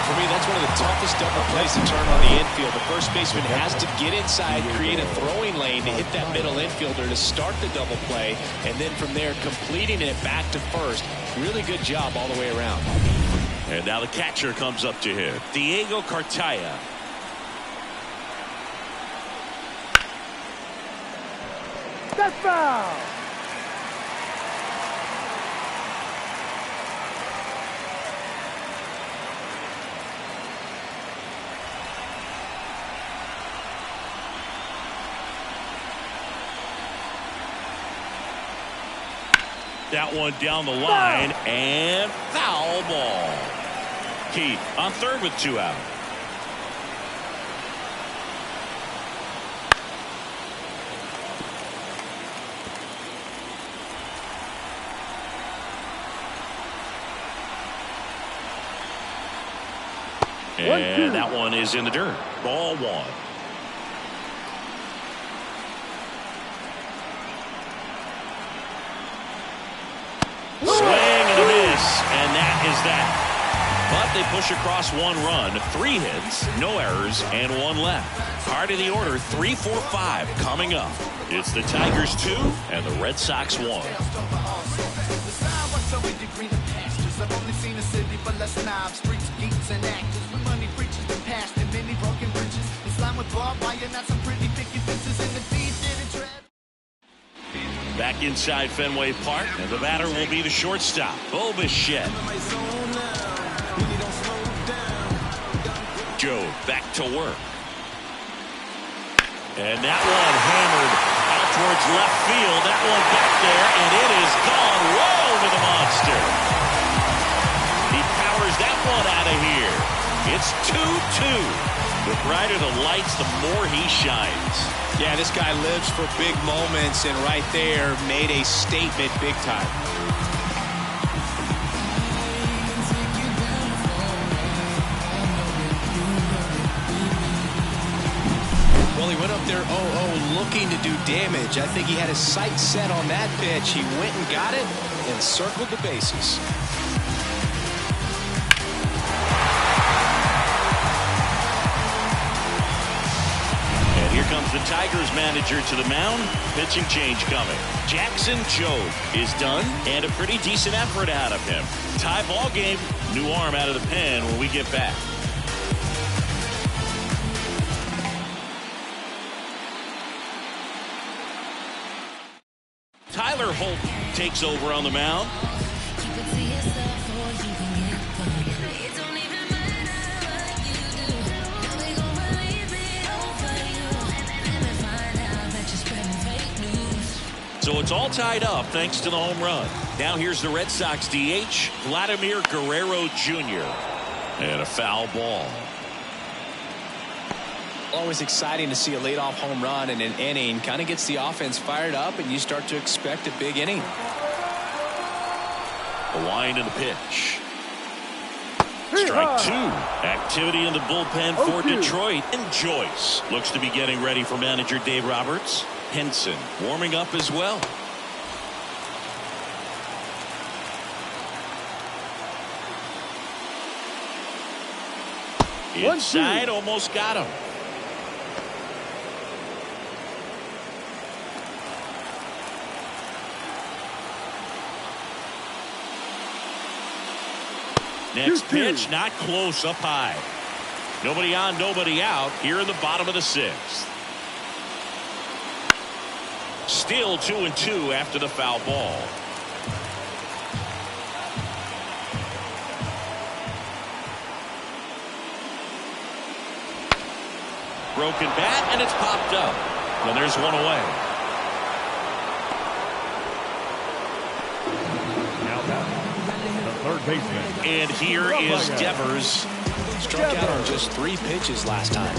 For me, that's one of the toughest double plays to turn on the infield. The first baseman has to get inside, create a throwing lane to hit that middle infielder to start the double play, and then from there completing it back to first. Really good job all the way around. And now the catcher comes up to him, Diego Cartaya. That's foul. That one down the line, and foul ball. Keith on third with two out. And that one is in the dirt. Ball one. Swing and a miss, and that is that. But they push across one run, 3 hits, no errors, and 1 left. Part of the order, 3, 4, 5 coming up. It's the Tigers 2 and the Red Sox 1. I've only seen a city for less knobs, freaks, geeks, and actors. With money preachers, been past and many broken bridges. The slime with barbed wire, not some pretty picky fences in the feet, didn't tread. Back inside Fenway Park, and the batter will be the shortstop, Bo Bichette. Joe back to work. And that one hammered out towards left field. That one back there, and it is gone way over the monster. He powers that one out of here. It's 2-2. The brighter the lights, the more he shines. Yeah, this guy lives for big moments, and right there made a statement big time. Well, he went up there 0-0 looking to do damage. I think he had his sights set on that pitch. He went and got it and circled the bases. Here comes the Tigers manager to the mound. Pitching change coming. Jackson Jobe is done, and a pretty decent effort out of him. Tie ball game. New arm out of the pen when we get back. Tyler Holt takes over on the mound. So it's all tied up thanks to the home run. Now here's the Red Sox DH, Vladimir Guerrero Jr. And a foul ball. Always exciting to see a leadoff home run in an inning. Kind of gets the offense fired up, and you start to expect a big inning. The wind and the pitch. Strike 2. Activity in the bullpen for Detroit. And Joyce looks to be getting ready for manager Dave Roberts. Henson warming up as well. Inside, almost got him. Next 2-2. pitch, not close, up high. Nobody on, nobody out here in the bottom of the sixth. Still 2-2 after the foul ball. Broken bat, and it's popped up. And there's one away. Now batting, the third baseman. And here is Devers. Struck out on just 3 pitches last time.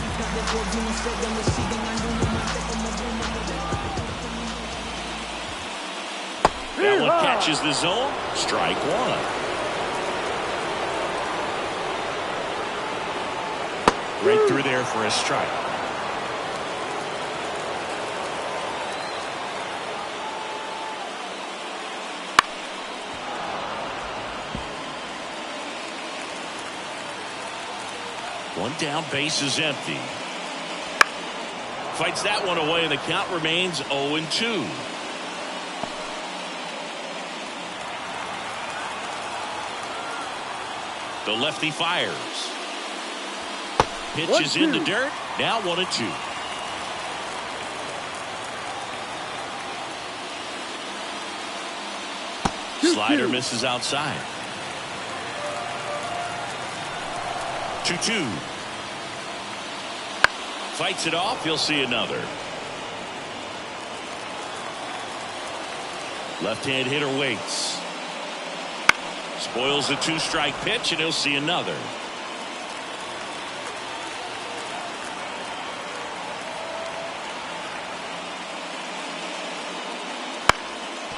That one catches the zone. Strike one. Right through there for a strike. One down, base is empty. Fights that one away, and the count remains 0-2. The lefty fires. Pitch is in the dirt. Now 1-2. Slider misses outside. 2-2. Fights it off. He'll see another. Left-hand hitter waits. Spoils the 2-strike pitch, and he'll see another.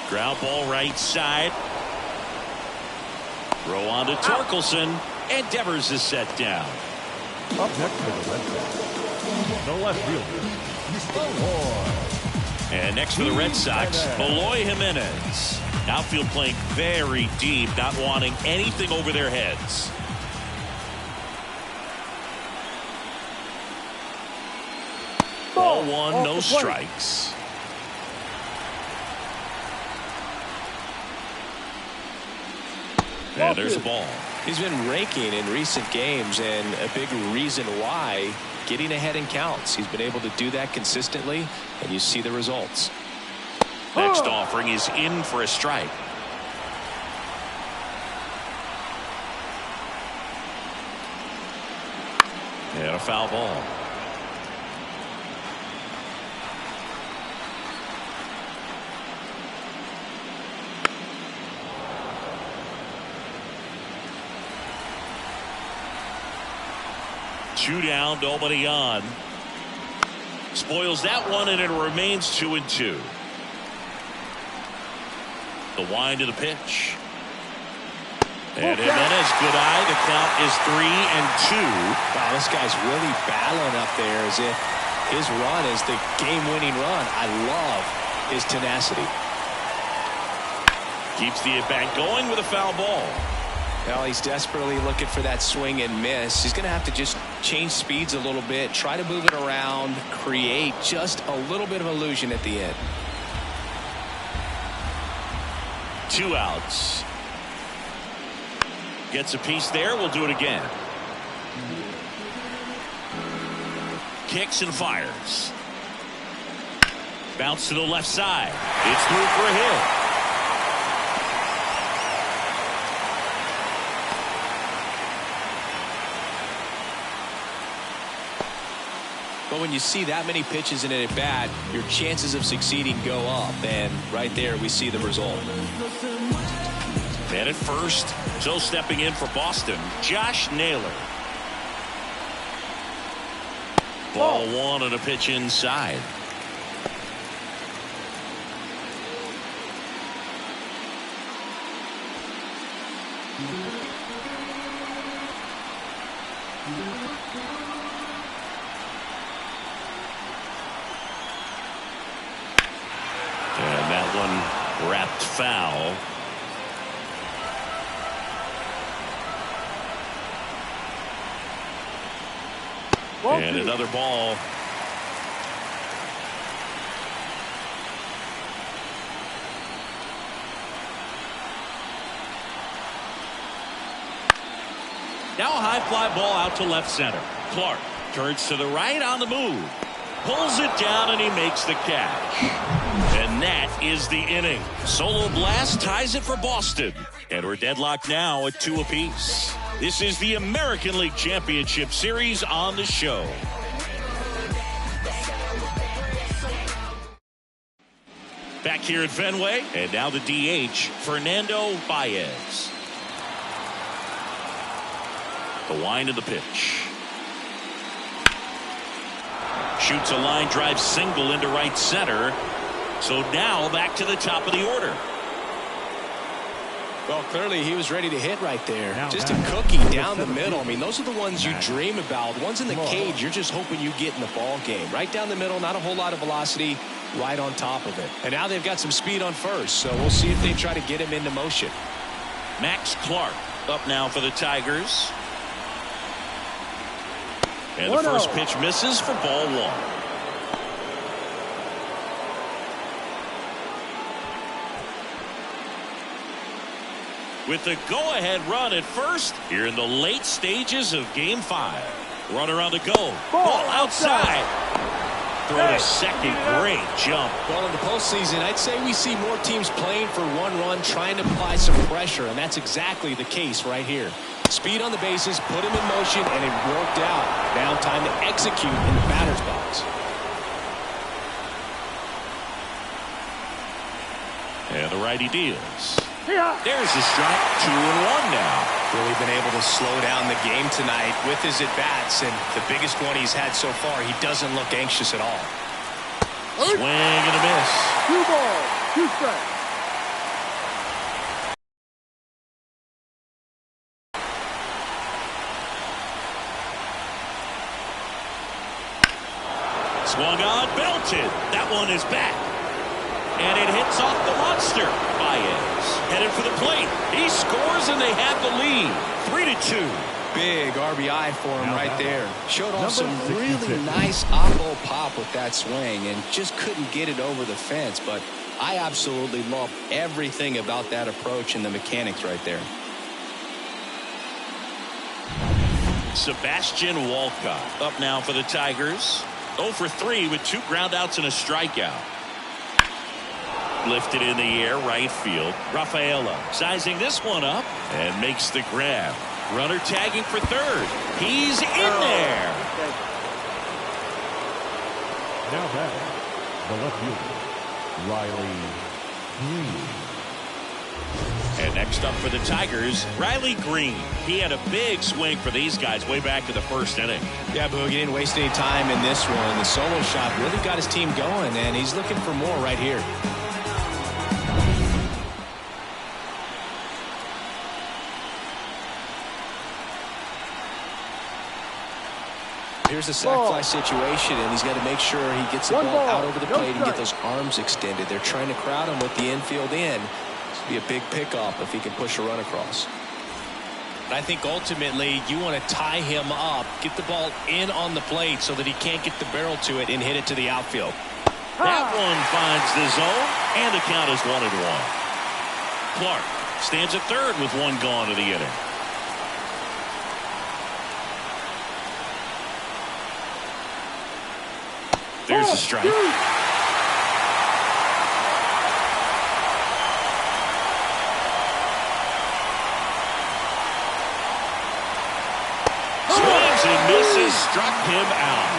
Ground ball right side. Throw on to Torkelson, and Devers is set down. Up next for the Red Sox, the left fielder, And next for the Red Sox, Eloy Jimenez. Outfield playing very deep, not wanting anything over their heads. Ball one, no strikes. And there's a ball. He's been raking in recent games, and a big reason why, getting ahead in counts. He's been able to do that consistently, and you see the results. Next offering is in for a strike. And a foul ball. Two down, nobody on. Spoils that one, and it remains 2-2. The wind to the pitch. And Jimenez, good eye. The count is 3-2. Wow, this guy's really battling up there as if his run is the game-winning run. I love his tenacity. Keeps the at-bat going with a foul ball. Well, he's desperately looking for that swing and miss. He's going to have to just change speeds a little bit, try to move it around, create just a little bit of illusion at the end. 2 outs. Gets a piece there. We'll do it again. Kicks and fires. Bounce to the left side. It's through for a hit. But when you see that many pitches in an at-bat, your chances of succeeding go up. And right there, we see the result. And at first, so stepping in for Boston, Josh Naylor. Ball one and a pitch inside. And that one wrapped foul. And another ball. Now a high fly ball out to left center. Clark turns to the right on the move. Pulls it down and he makes the catch. And that is the inning. Solo Blast ties it for Boston. And we're deadlocked now at 2 apiece. This is the American League Championship Series on the show. Back here at Fenway, and now the DH, Fernando Baez. The wind of the pitch. Shoots a line drive single into right center. So now back to the top of the order. Well, clearly he was ready to hit right there. Just a cookie down the middle. I mean, those are the ones you dream about. Ones in the cage, you're just hoping you get in the ball game. Right down the middle, not a whole lot of velocity, right on top of it. And now they've got some speed on first, so we'll see if they try to get him into motion. Max Clark up now for the Tigers. And the first pitch misses for ball 1. With the go-ahead run at first here in the late stages of Game 5. Runner on the go. Ball outside. Throw to second. Great jump. Well, in the postseason, I'd say we see more teams playing for one run, trying to apply some pressure, and that's exactly the case right here. Speed on the bases, put him in motion, and it worked out. Now time to execute in the batter's box. And the righty deals. There's the strike. 2-1 now. Really been able to slow down the game tonight with his at-bats, and the biggest one he's had so far, he doesn't look anxious at all. Swing and a miss. 2 balls, 2 strikes. Swung on, belted. That one is back. And it hits off the monster. Baez headed for the plate. He scores and they have the lead. 3-2. Big RBI for him right there. Showed off some really nice oppo pop with that swing and just couldn't get it over the fence. But I absolutely love everything about that approach and the mechanics right there. Sebastian Walcott up now for the Tigers. 0 for 3 with 2 groundouts and a strikeout. Lifted in the air, right field. Rafaela sizing this one up and makes the grab. Runner tagging for third. He's in there. Now back, the left fielder, Riley Green. And next up for the Tigers, Riley Green. He had a big swing for these guys way back in the first inning. Yeah, Boog, he didn't waste any time in this one. The solo shot really got his team going, and he's looking for more right here. Here's a sac fly situation, and he's got to make sure he gets the ball out over the plate and get those arms extended. They're trying to crowd him with the infield in. It's be a big pickup if he can push a run across. I think ultimately you want to tie him up, get the ball in on the plate so that he can't get the barrel to it and hit it to the outfield. That one finds the zone, and the count is 1-1. Clark stands at third with 1 gone to the inning. There's a strike. Swings and misses, struck him out.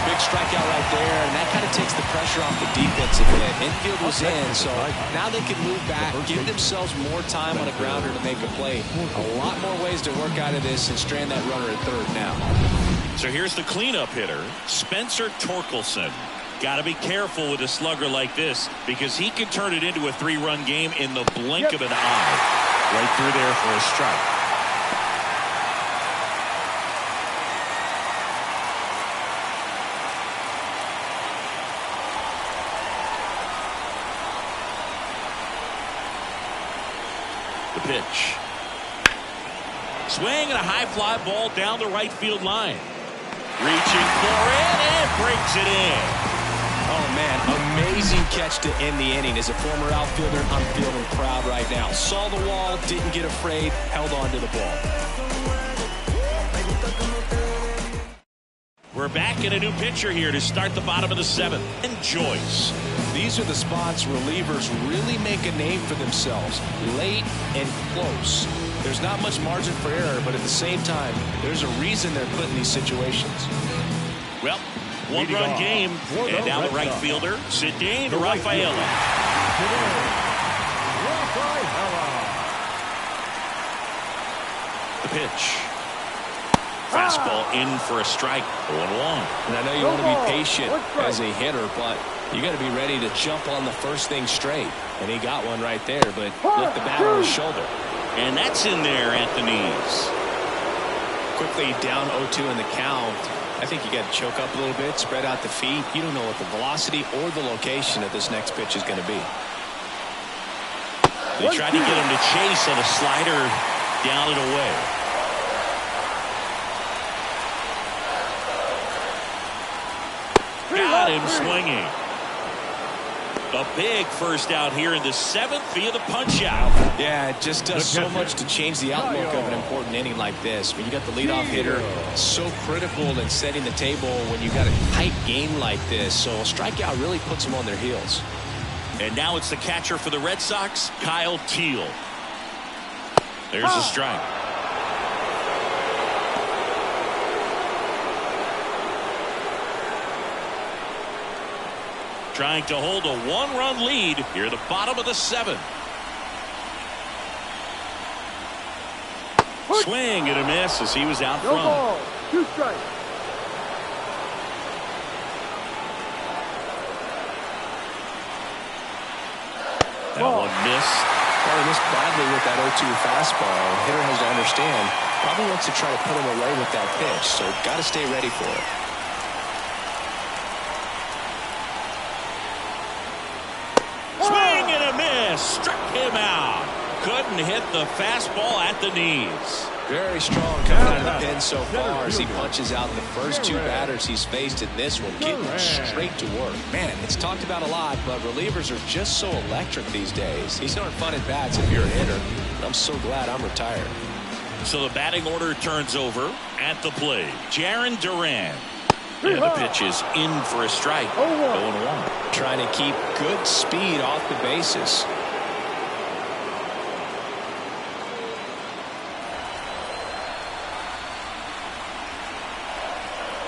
Big strikeout right there, and that kind of takes the pressure off the defensive end. Infield was in, so now they can move back, give themselves more time on a grounder to make a play. A lot more ways to work out of this and strand that runner at third now. So here's the cleanup hitter, Spencer Torkelson. Got to be careful with a slugger like this because he can turn it into a 3-run game in the blink of an eye. Right through there for a strike. The pitch. Swing and a high fly ball down the right field line. Reaching for it and breaks it in. Oh, man, amazing catch to end the inning. As a former outfielder, I'm feeling proud right now. Saw the wall, didn't get afraid, held on to the ball. We're back in a new pitcher here to start the bottom of the 7th. And Joyce. These are the spots relievers really make a name for themselves. Late and close. There's not much margin for error, but at the same time, there's a reason they're put in these situations. Well, one-run game, and now the right fielder, Ceddanne Rafaela. The pitch. Fastball in for a strike, 0-1. And I know you want to be patient as a hitter, but you got to be ready to jump on the first thing straight. And he got one right there, but look, the bat on his shoulder. And that's in there at the knees. Quickly down 0-2 in the count. I think you got to choke up a little bit, spread out the feet. You don't know what the velocity or the location of this next pitch is going to be. They tried to get him to chase on a slider down and away. Got him swinging. A big first out here in the 7th via the punch out. Yeah, it just does so much to change the outlook of an important inning like this. When you got the leadoff hitter, so critical in setting the table when you got a tight game like this. So a strikeout really puts them on their heels. And now it's the catcher for the Red Sox, Kyle Teel. There's a strike. Trying to hold a one-run lead here at the bottom of the 7th. Swing and a miss as he was out front. No ball, 2 strikes. That one missed. Well, he missed badly with that 0-2 fastball. Hitter has to understand. Probably wants to try to put him away with that pitch, so got to stay ready for it. Swing and a miss. Struck him out. Couldn't hit the fastball at the knees. Very strong coming out of the pen so far as he punches out the first 2 batters he's faced in this one, getting straight to work. Man, it's talked about a lot, but relievers are just so electric these days. These aren't fun at bats if you're a hitter. I'm so glad I'm retired. So the batting order turns over at the plate. Jarren Duran. And the pitch is in for a strike. 0-1. Trying to keep good speed off the bases.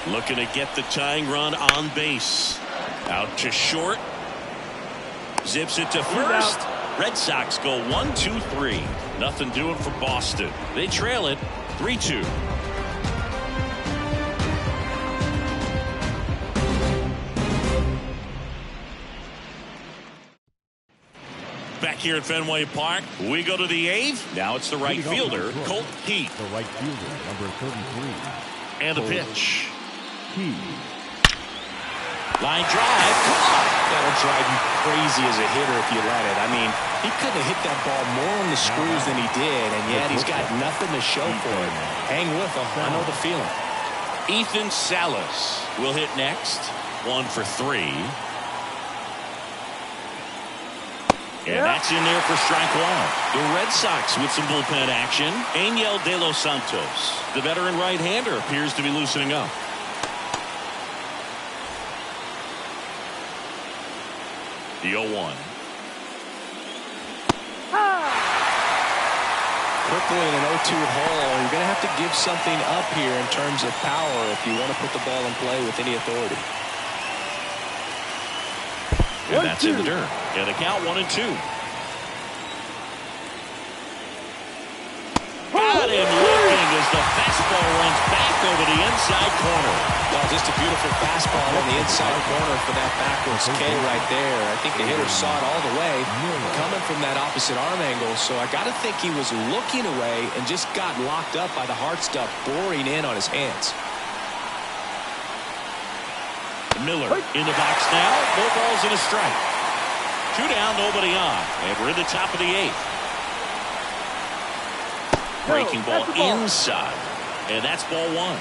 Looking to get the tying run on base. Out to short. Zips it to first. Red Sox go 1-2-3. Nothing doing for Boston. They trail it 3-2. Back here at Fenway Park, we go to the 8th. Now it's the right fielder, Colt Heath. The right fielder, number 33. And the pitch. Heath. Line drive. That'll drive you crazy as a hitter if you let it. I mean, he couldn't have hit that ball more on the screws than he did, and yet he's got nothing to show for it. Hang with him. I know the feeling. Ethan Salas will hit next. 1 for 3. And that's in there for strike 1. The Red Sox with some bullpen action. Angel De Los Santos, the veteran right-hander, appears to be loosening up. The 0-1. Quickly in an 0-2 hole, you're going to have to give something up here in terms of power if you want to put the ball in play with any authority. And that's in the dirt. And the count 1-2. Got him looking as the fastball runs back over the inside corner. Well, just a beautiful fastball on the inside corner for that backwards K right there. I think the hitter saw it all the way coming from that opposite arm angle. So I got to think he was looking away and just got locked up by the hard stuff boring in on his hands. Miller in the box now. No balls and a strike. 2 down, nobody on. And we're in the top of the 8th. Breaking ball inside. And that's ball 1.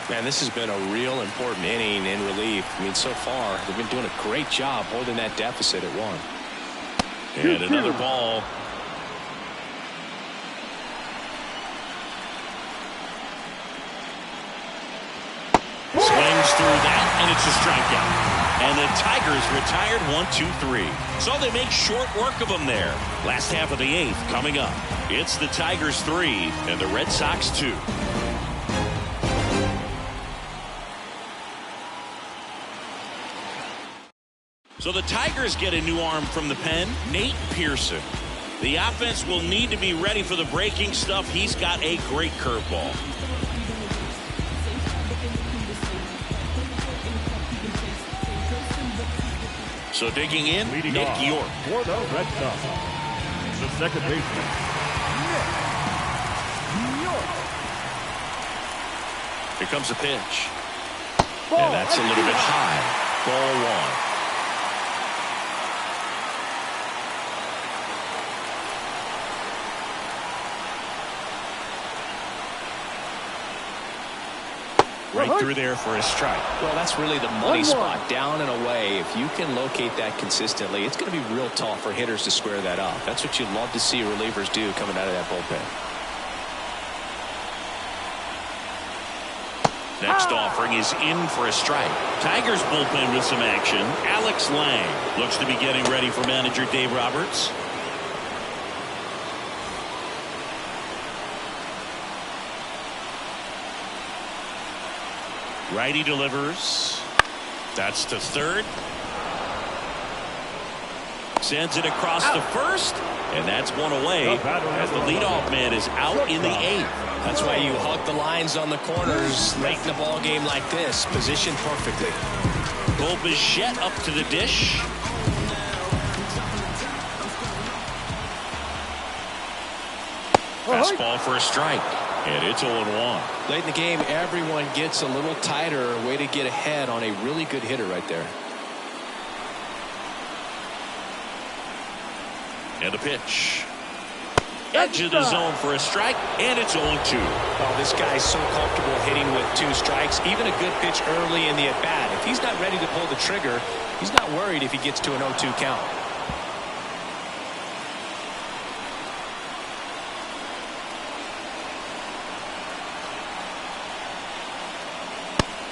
Man, this has been a real important inning in relief. I mean, so far, they've been doing a great job holding that deficit at 1. And another ball. Swings through that, and it's a strikeout. And the Tigers retired 1-2-3. So they make short work of them there. Last half of the 8th coming up. It's the Tigers 3 and the Red Sox 2. So the Tigers get a new arm from the pen, Nate Pearson. The offense will need to be ready for the breaking stuff. He's got a great curveball. So digging in, Leading Nick off York. for the Red Sox, the second baseman, Nick York. Here comes the pitch. And that's a little bit high. Ball 1. Right through there for a strike. Well, that's really the money spot, down and away. If you can locate that consistently, it's going to be real tough for hitters to square that up. That's what you'd love to see relievers do coming out of that bullpen. Next offering is in for a strike. Tigers bullpen with some action. Alex Lang looks to be getting ready for manager Dave Roberts. Righty delivers. That's to third. Sends it across to first. And that's one away as the leadoff man is out in the 8th. That's why you hug the lines on the corners late in the ball game like this. Positioned perfectly. Bo Bichette up to the dish. Fastball for a strike. And it's 0-1. Late in the game, everyone gets a little tighter. Way to get ahead on a really good hitter right there. And a pitch. Edge of the zone for a strike, and it's 0-2. Well, this guy's so comfortable hitting with 2 strikes. Even a good pitch early in the at-bat. If he's not ready to pull the trigger, he's not worried if he gets to an 0-2 count.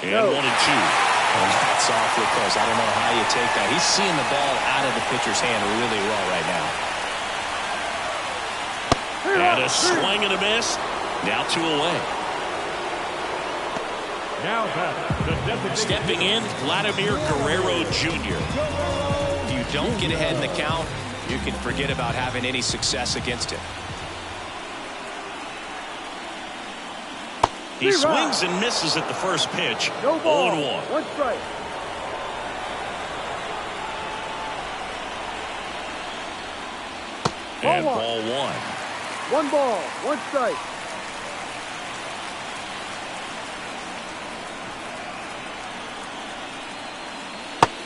And 1-2. That's awfully close. I don't know how you take that. He's seeing the ball out of the pitcher's hand really well right now. And a swing and a miss. Now 2 away. Now back, the designated Stepping in, Vladimir Guerrero Jr. If you don't get ahead in the count, you can forget about having any success against him. He swings and misses at the first pitch. No ball. 0-1. 1 strike. And Ball 1. ball 1. 1 ball. 1 strike.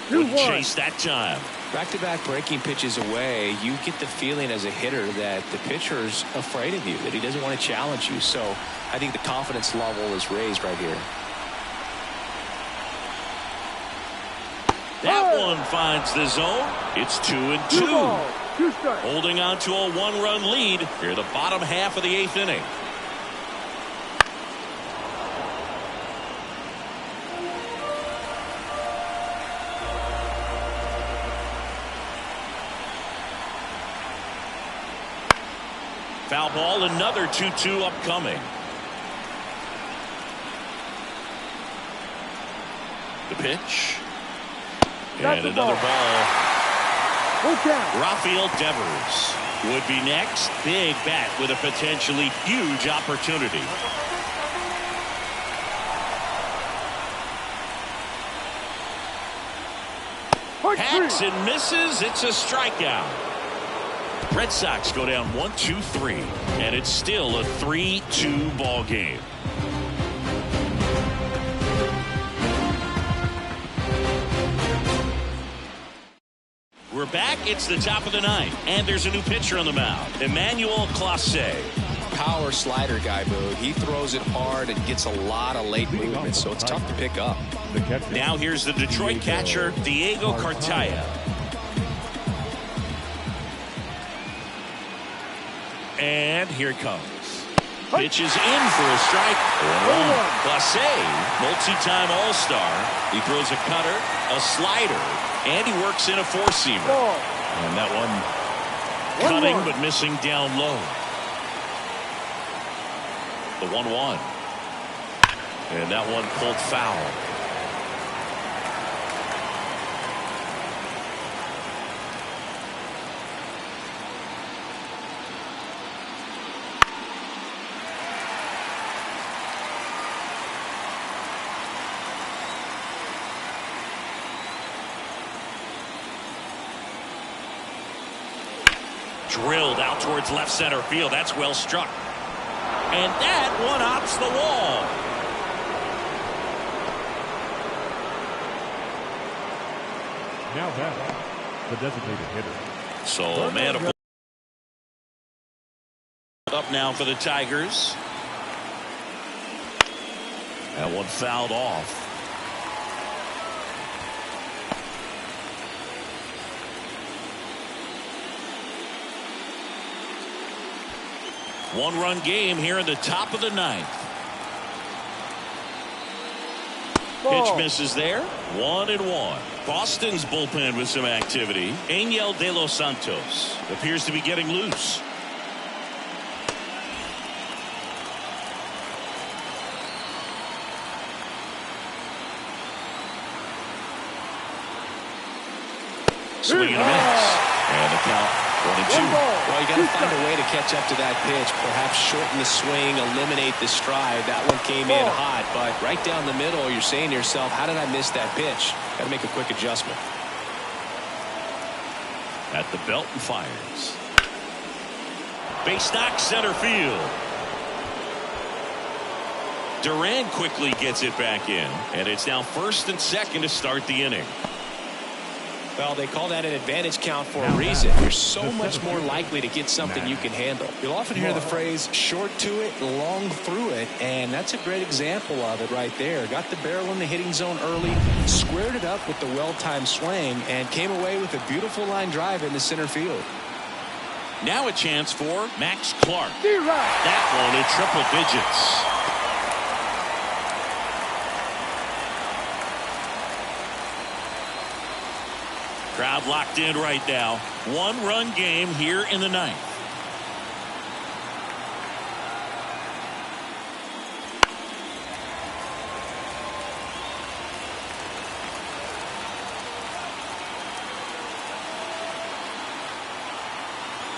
Couldn't chase that time. Back-to-back breaking pitches away, you get the feeling as a hitter that the pitcher's afraid of you, that he doesn't want to challenge you. So I think the confidence level is raised right here. That one finds the zone. It's 2-2. 2 balls. 2 strikes. Holding on to a 1-run lead here the bottom half of the 8th inning. Foul ball, another 2-2 upcoming. The pitch. And another ball. Rafael Devers would be next. Big bat with a potentially huge opportunity. Hacks and misses. It's a strikeout. Red Sox go down 1-2-3, and it's still a 3-2 ball game. We're back. It's the top of the 9th, and there's a new pitcher on the mound, Emmanuel Clase. power slider guy, Boog. He throws it hard and gets a lot of late movement, so it's tough to pick up. Now here's the Detroit catcher, Diego Cartaya. And here it comes. Pitch is in for a strike. Clase, multi-time All-Star. He throws a cutter, a slider, and he works in a four-seamer. And that one cutting but missing down low. The 1-1. And that one pulled foul. Drilled out towards left center field. That's well struck. And that one hops the wall. Now that the designated hitter. So man up now for the Tigers. That one fouled off. One-run game here in the top of the ninth. Pitch misses there. 1-1. Boston's bullpen with some activity. Angel De Los Santos appears to be getting loose. Swing and a miss. And the count 1-2. Well, you got to find a way to catch up to that pitch. Perhaps shorten the swing, eliminate the stride. That one came in hot, but right down the middle, you're saying to yourself, how did I miss that pitch? Got to make a quick adjustment. At the belt and fires. Base knock center field. Duran quickly gets it back in, and it's now first and second to start the inning. Well, they call that an advantage count for a reason. You're so much more likely to get something you can handle. You'll often hear the phrase short to it, long through it, and that's a great example of it right there. Got the barrel in the hitting zone early, squared it up with the well-timed swing, and came away with a beautiful line drive in the center field. Now a chance for Max Clark. That one in triple digits. Crowd locked in right now. One-run game here in the ninth.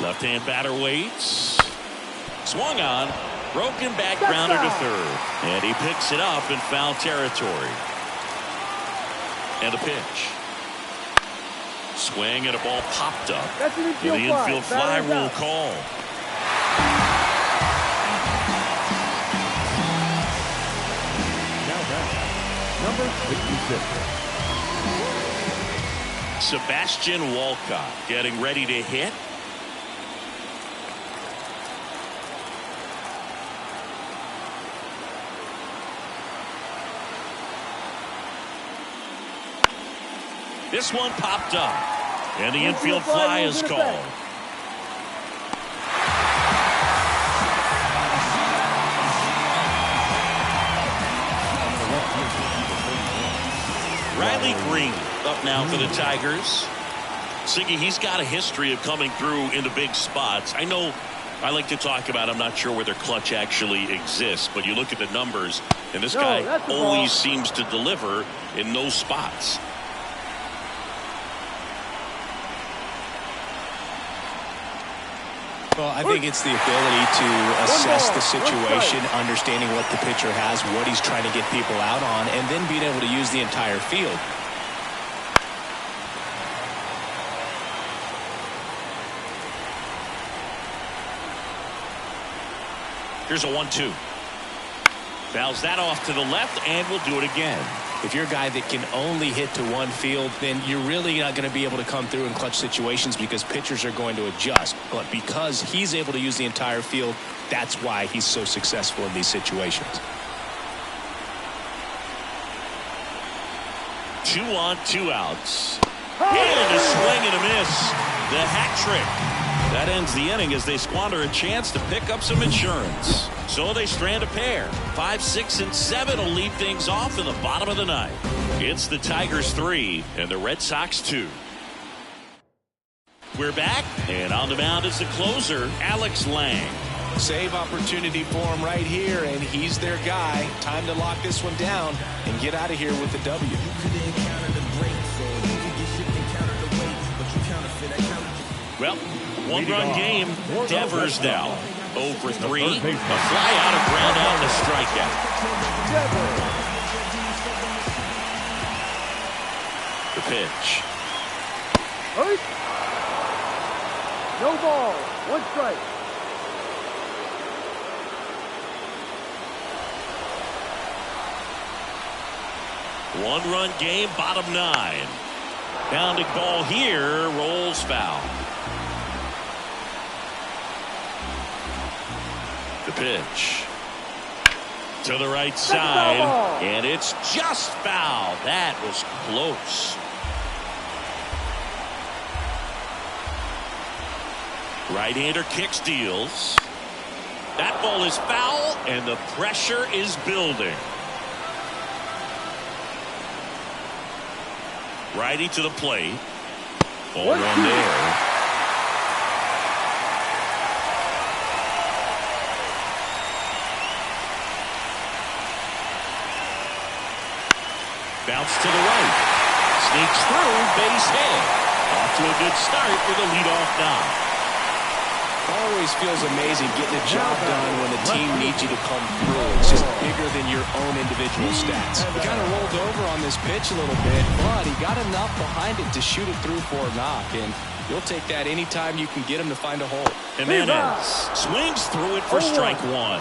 Left-hand batter waits. Swung on. Broken back grounder to third. And he picks it up in foul territory. And a pitch. Swing and a ball popped up. That's an The infield fly rule call. Now that number 66. Sebastian Walcott getting ready to hit. This one popped up, and the infield fly is called. Riley Green up now for the Tigers. Siggy, he's got a history of coming through in the big spots. I know I like to talk about, I'm not sure whether clutch actually exists, but you look at the numbers, and this guy always seems to deliver in those spots. Well, I think it's the ability to assess the situation, understanding what the pitcher has, what he's trying to get people out on, and then being able to use the entire field. Here's a 1-2. Fouls that off to the left, and we'll do it again. If you're a guy that can only hit to one field, then you're really not going to be able to come through in clutch situations because pitchers are going to adjust. But because he's able to use the entire field, that's why he's so successful in these situations. 2 on, 2 outs. And a swing and a miss. The hat trick. That ends the inning as they squander a chance to pick up some insurance. So they strand a pair. 5, 6, and 7 will lead things off in the bottom of the ninth. It's the Tigers 3 and the Red Sox 2. We're back, and on the mound is the closer, Alex Lang. Save opportunity for him right here, and he's their guy. Time to lock this one down and get out of here with the W. Well, one-run game. Devers now 0 for 3. A fly out, a ground out, and a strikeout. The pitch. No ball. 1 strike. One-run game, bottom 9. Pounding ball here, rolls foul. The pitch. To the right side, and it's just foul. That was close. Right-hander kicks, deals. That ball is foul, and the pressure is building. Righty to the plate. Ball 1 there. Bounce to the right. Sneaks through, base hit. Off to a good start with a leadoff knock. Always feels amazing getting the job done when the team needs you to come through. It's just bigger than your own individual stats. He kind of rolled over on this pitch a little bit, but he got enough behind it to shoot it through for a knock, and you'll take that anytime you can get him to find a hole. Jimenez swings through it for strike 1.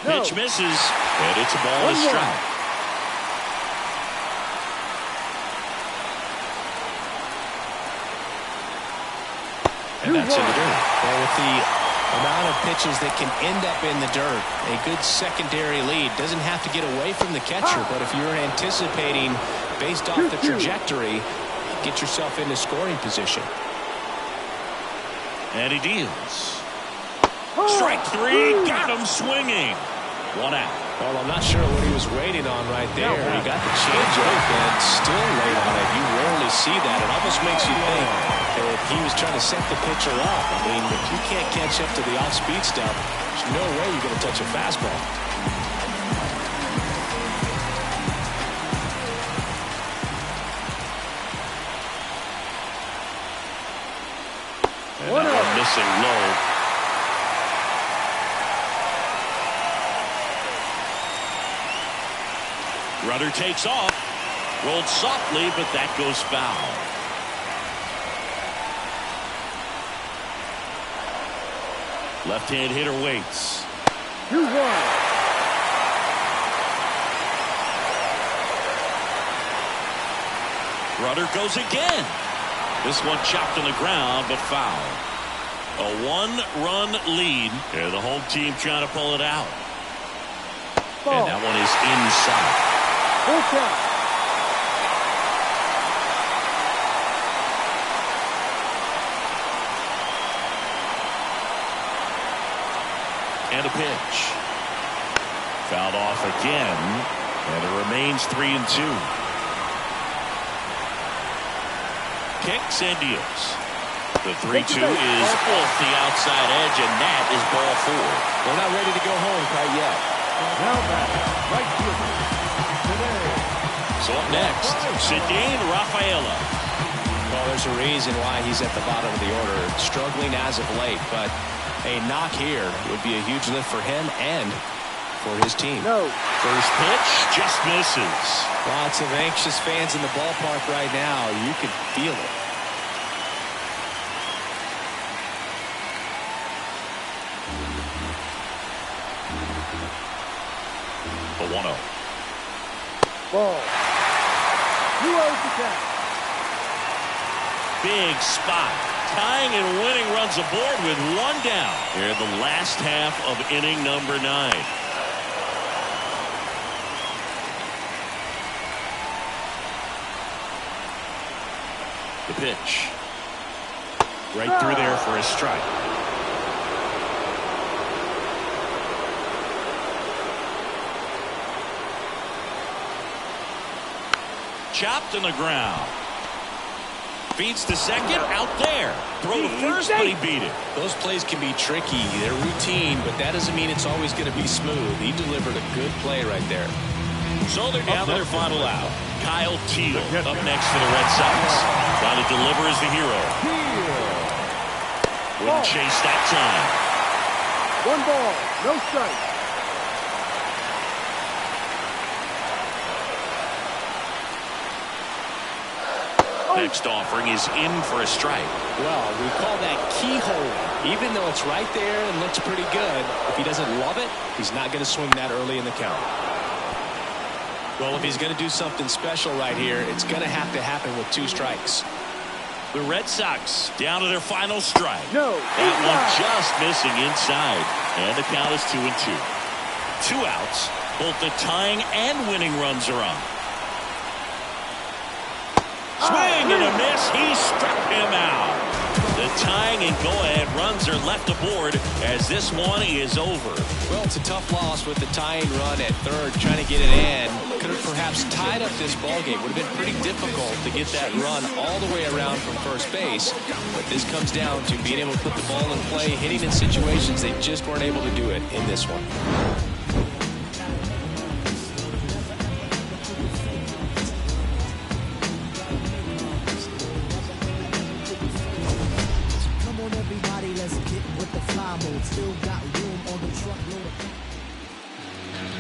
Pitch misses, and it's a ball and a strike. And that's in the dirt. Well, with the amount of pitches that can end up in the dirt, a good secondary lead doesn't have to get away from the catcher, but if you're anticipating based off the trajectory, get yourself into scoring position. And he deals. Strike 3, got him swinging. 1 out. Well, I'm not sure what he was waiting on right there. He got the changeup and still laid on it. You rarely see that. It almost makes you think that he was trying to set the pitcher up. I mean, if you can't catch up to the off-speed stuff, there's no way you're going to touch a fastball. And that one missing low. Runner takes off, rolled softly, but that goes foul. Left-hand hitter waits. 2-1. Runner goes again. This one chopped on the ground, but foul. A 1-run lead, and the home team trying to pull it out. And that one is inside. Full count. And a pitch. Fouled off again, and it remains 3-2. Kicks and deals. The 3-2 is off the outside edge, and that is ball 4. We're not ready to go home quite yet. Now back, right fielder. So up next, Ceddanne Rafaela. Well, there's a reason why he's at the bottom of the order. Struggling as of late, but a knock here would be a huge lift for him and for his team. No. First pitch just misses. Lots of anxious fans in the ballpark right now. You can feel it. The 1-0. Ball. 2 outs to count. Big spot. Tying and winning runs aboard with one down. Here the last half of inning number 9. The pitch. Right through there for a strike. Chopped in the ground. Feeds to second, out there. Throw to first, but he beat it. Those plays can be tricky. They're routine, but that doesn't mean it's always going to be smooth. He delivered a good play right there. So they're down to their final out. Kyle Teel up next for the Red Sox. Got to deliver as the hero. Wouldn't chase that time. 1 ball, no strike. Next offering is in for a strike. Well, we call that keyhole. Even though it's right there and looks pretty good, if he doesn't love it, he's not going to swing that early in the count. Well, if he's going to do something special right here, it's going to have to happen with 2 strikes. The Red Sox down to their final strike. No. That one just missing inside. And the count is 2-2. 2 outs. Both the tying and winning runs are on. Swing and a miss. He struck him out. The tying and go-ahead runs are left aboard as this one is over. Well, it's a tough loss with the tying run at third, trying to get it in. Could have perhaps tied up this ballgame. Would have been pretty difficult to get that run all the way around from first base. But this comes down to being able to put the ball in play, hitting in situations they just weren't able to do it in this one.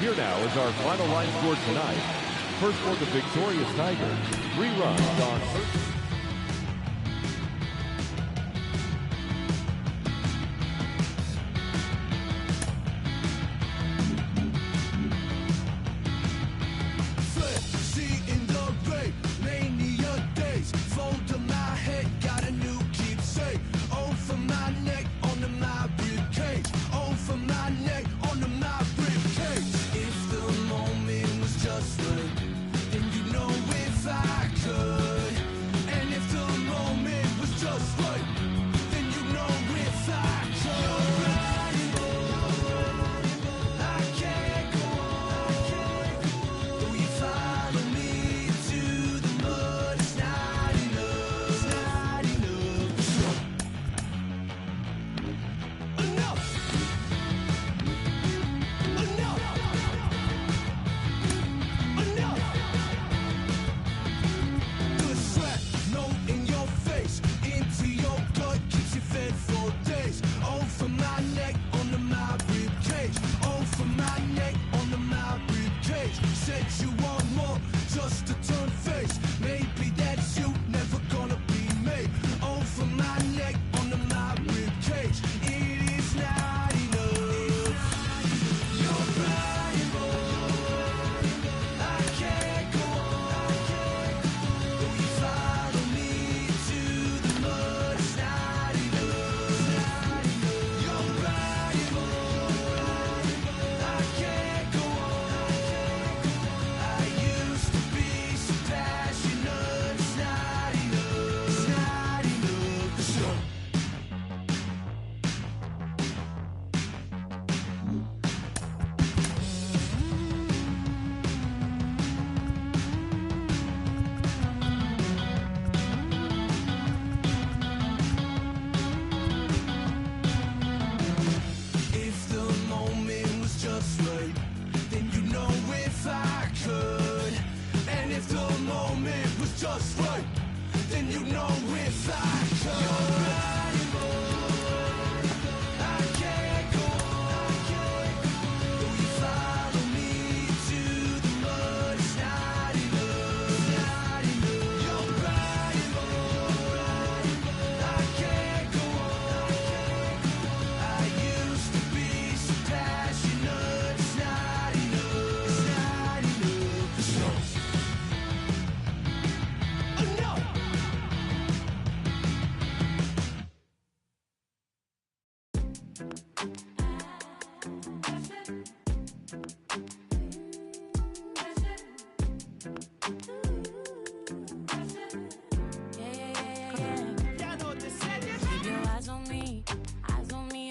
Here now is our final line score tonight. First for the victorious Tigers, 3 runs on 13.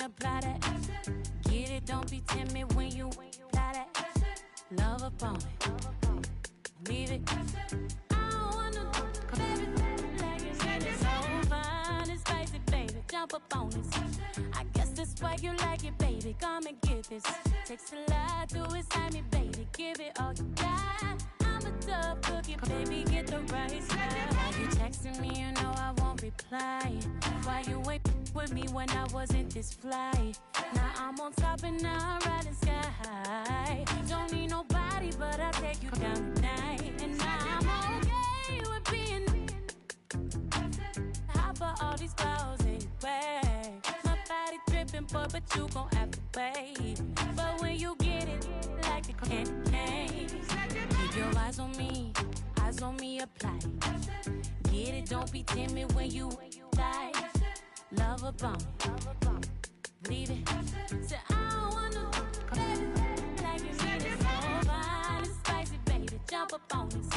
Apply that. Get it, don't be timid when you apply that. Love upon it. Leave it. I don't wanna baby like you said it's so fine and spicy, baby. Jump up on this. I guess that's why you like it, baby. Come and get this. Takes a lot to excite me, baby. Give it all you got. I'm a tough cookie, baby. Get the right side. Why you texting me? You know I won't reply. Why you wait with me when I wasn't this fly? Now I'm on top and now I'm riding sky. Don't need nobody, but I'll take you down tonight. And now I'm okay with being hot for all these clothes anyway. My body dripping, but you gon' have to wait. But when you get it, like a candy cane, keep your eyes on me, apply. Get it, don't be timid when you die. Love a bomb, leave it. Say I don't wanna, baby, like you need it so fine and spicy, baby. Jump up on this.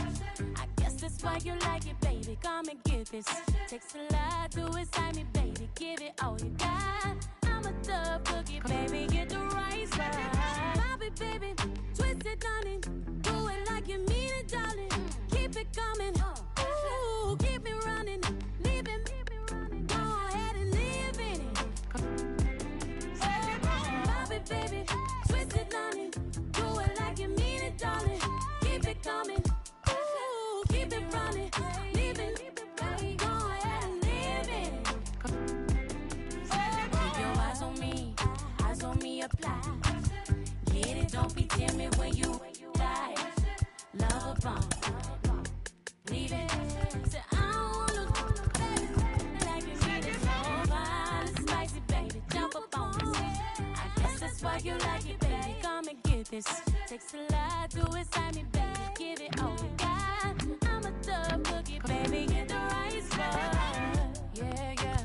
I guess that's why you like it, baby. Come and get this. Takes a lot to excite me, baby. Give it all you got. I'm a tough cookie, baby. Get the right side. Pop it, baby. Twist it, darling. Do it like you mean it, darling. Keep it coming. Ooh, keep it running. Leave it. Baby, twist it, darling. Do it like you mean it, darling. Keep it coming. Ooh, keep it running. Leave it. Go ahead and leave it. Keep your eyes on me, apply. Get it, don't be timid when you die. Love a bomb. Leave it. Say, I don't wanna, baby, like you need it so fine and spicy, baby. Jump up on me. That's why you like it, baby. Come and get this. Takes a lot to excite me, baby. Give it all you got. I'm a tough cookie, baby. Get the right spot. Yeah, yeah.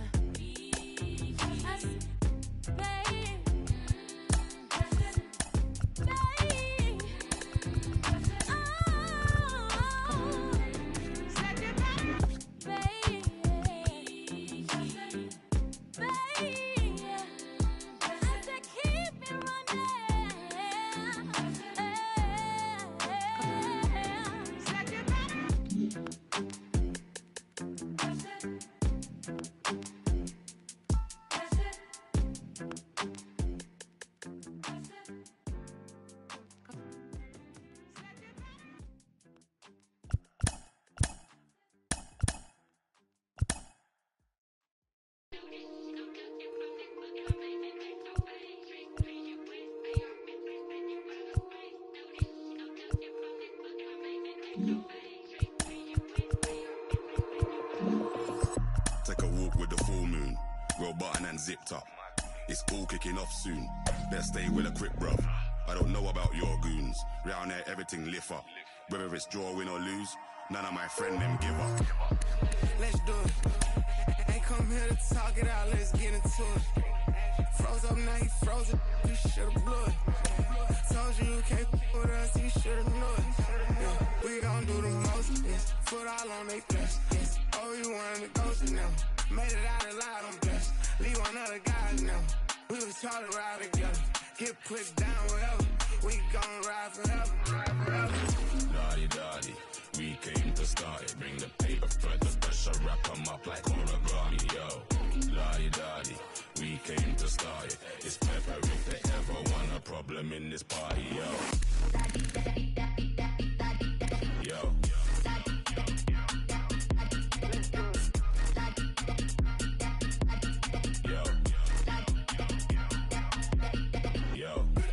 Take a walk with the full moon, roll button and zipped up. It's all kicking off soon. Better stay with a quick bruv. I don't know about your goons. Round there everything lift up. Whether it's draw, win or lose, none of my friend them give up. Let's do it. Ain't come here to talk it out, let's get into it. Froze up, now he froze it. You should've blew it. Told you you can't with us, you should've knew it. Yeah, we gon' do the most, yes. Foot all on they flesh, yes. Oh, you wanted to go to now. Made it out alive, I'm blessed. Leave one other guys now. We was taught to ride together. Get put down wherever. We gon' ride forever. Daddy, we came to start it. Bring the paper for the pressure, wrap them up like origami, yo. Daddy, we came to start it. It's pepper if they ever want a problem in this party, yo. Yo.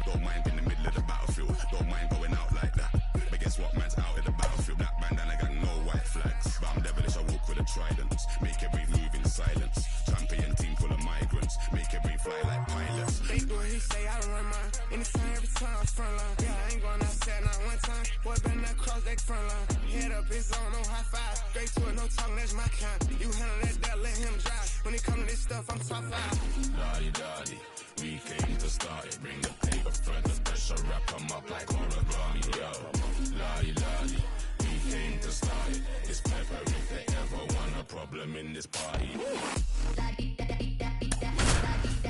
Don't mind in the middle of the battlefield. Don't mind going out like that. But guess what, man's out in the battlefield. Black bandana gang, no white flags. But I'm devilish, I walk with a trident. Make every move in silence. Champion team full of migrants. Make every fly like pilots. They do what he say, I don't run mine. Anytime, every time, I'm front line. Yeah, I ain't going outside not one time. Boy, better not cross that front line. Head up, it's on, no high five. Straight to it, no talking, that's my kind. You handle that, let him drive. When it come to this stuff, I'm top 5. Daddy, we this party.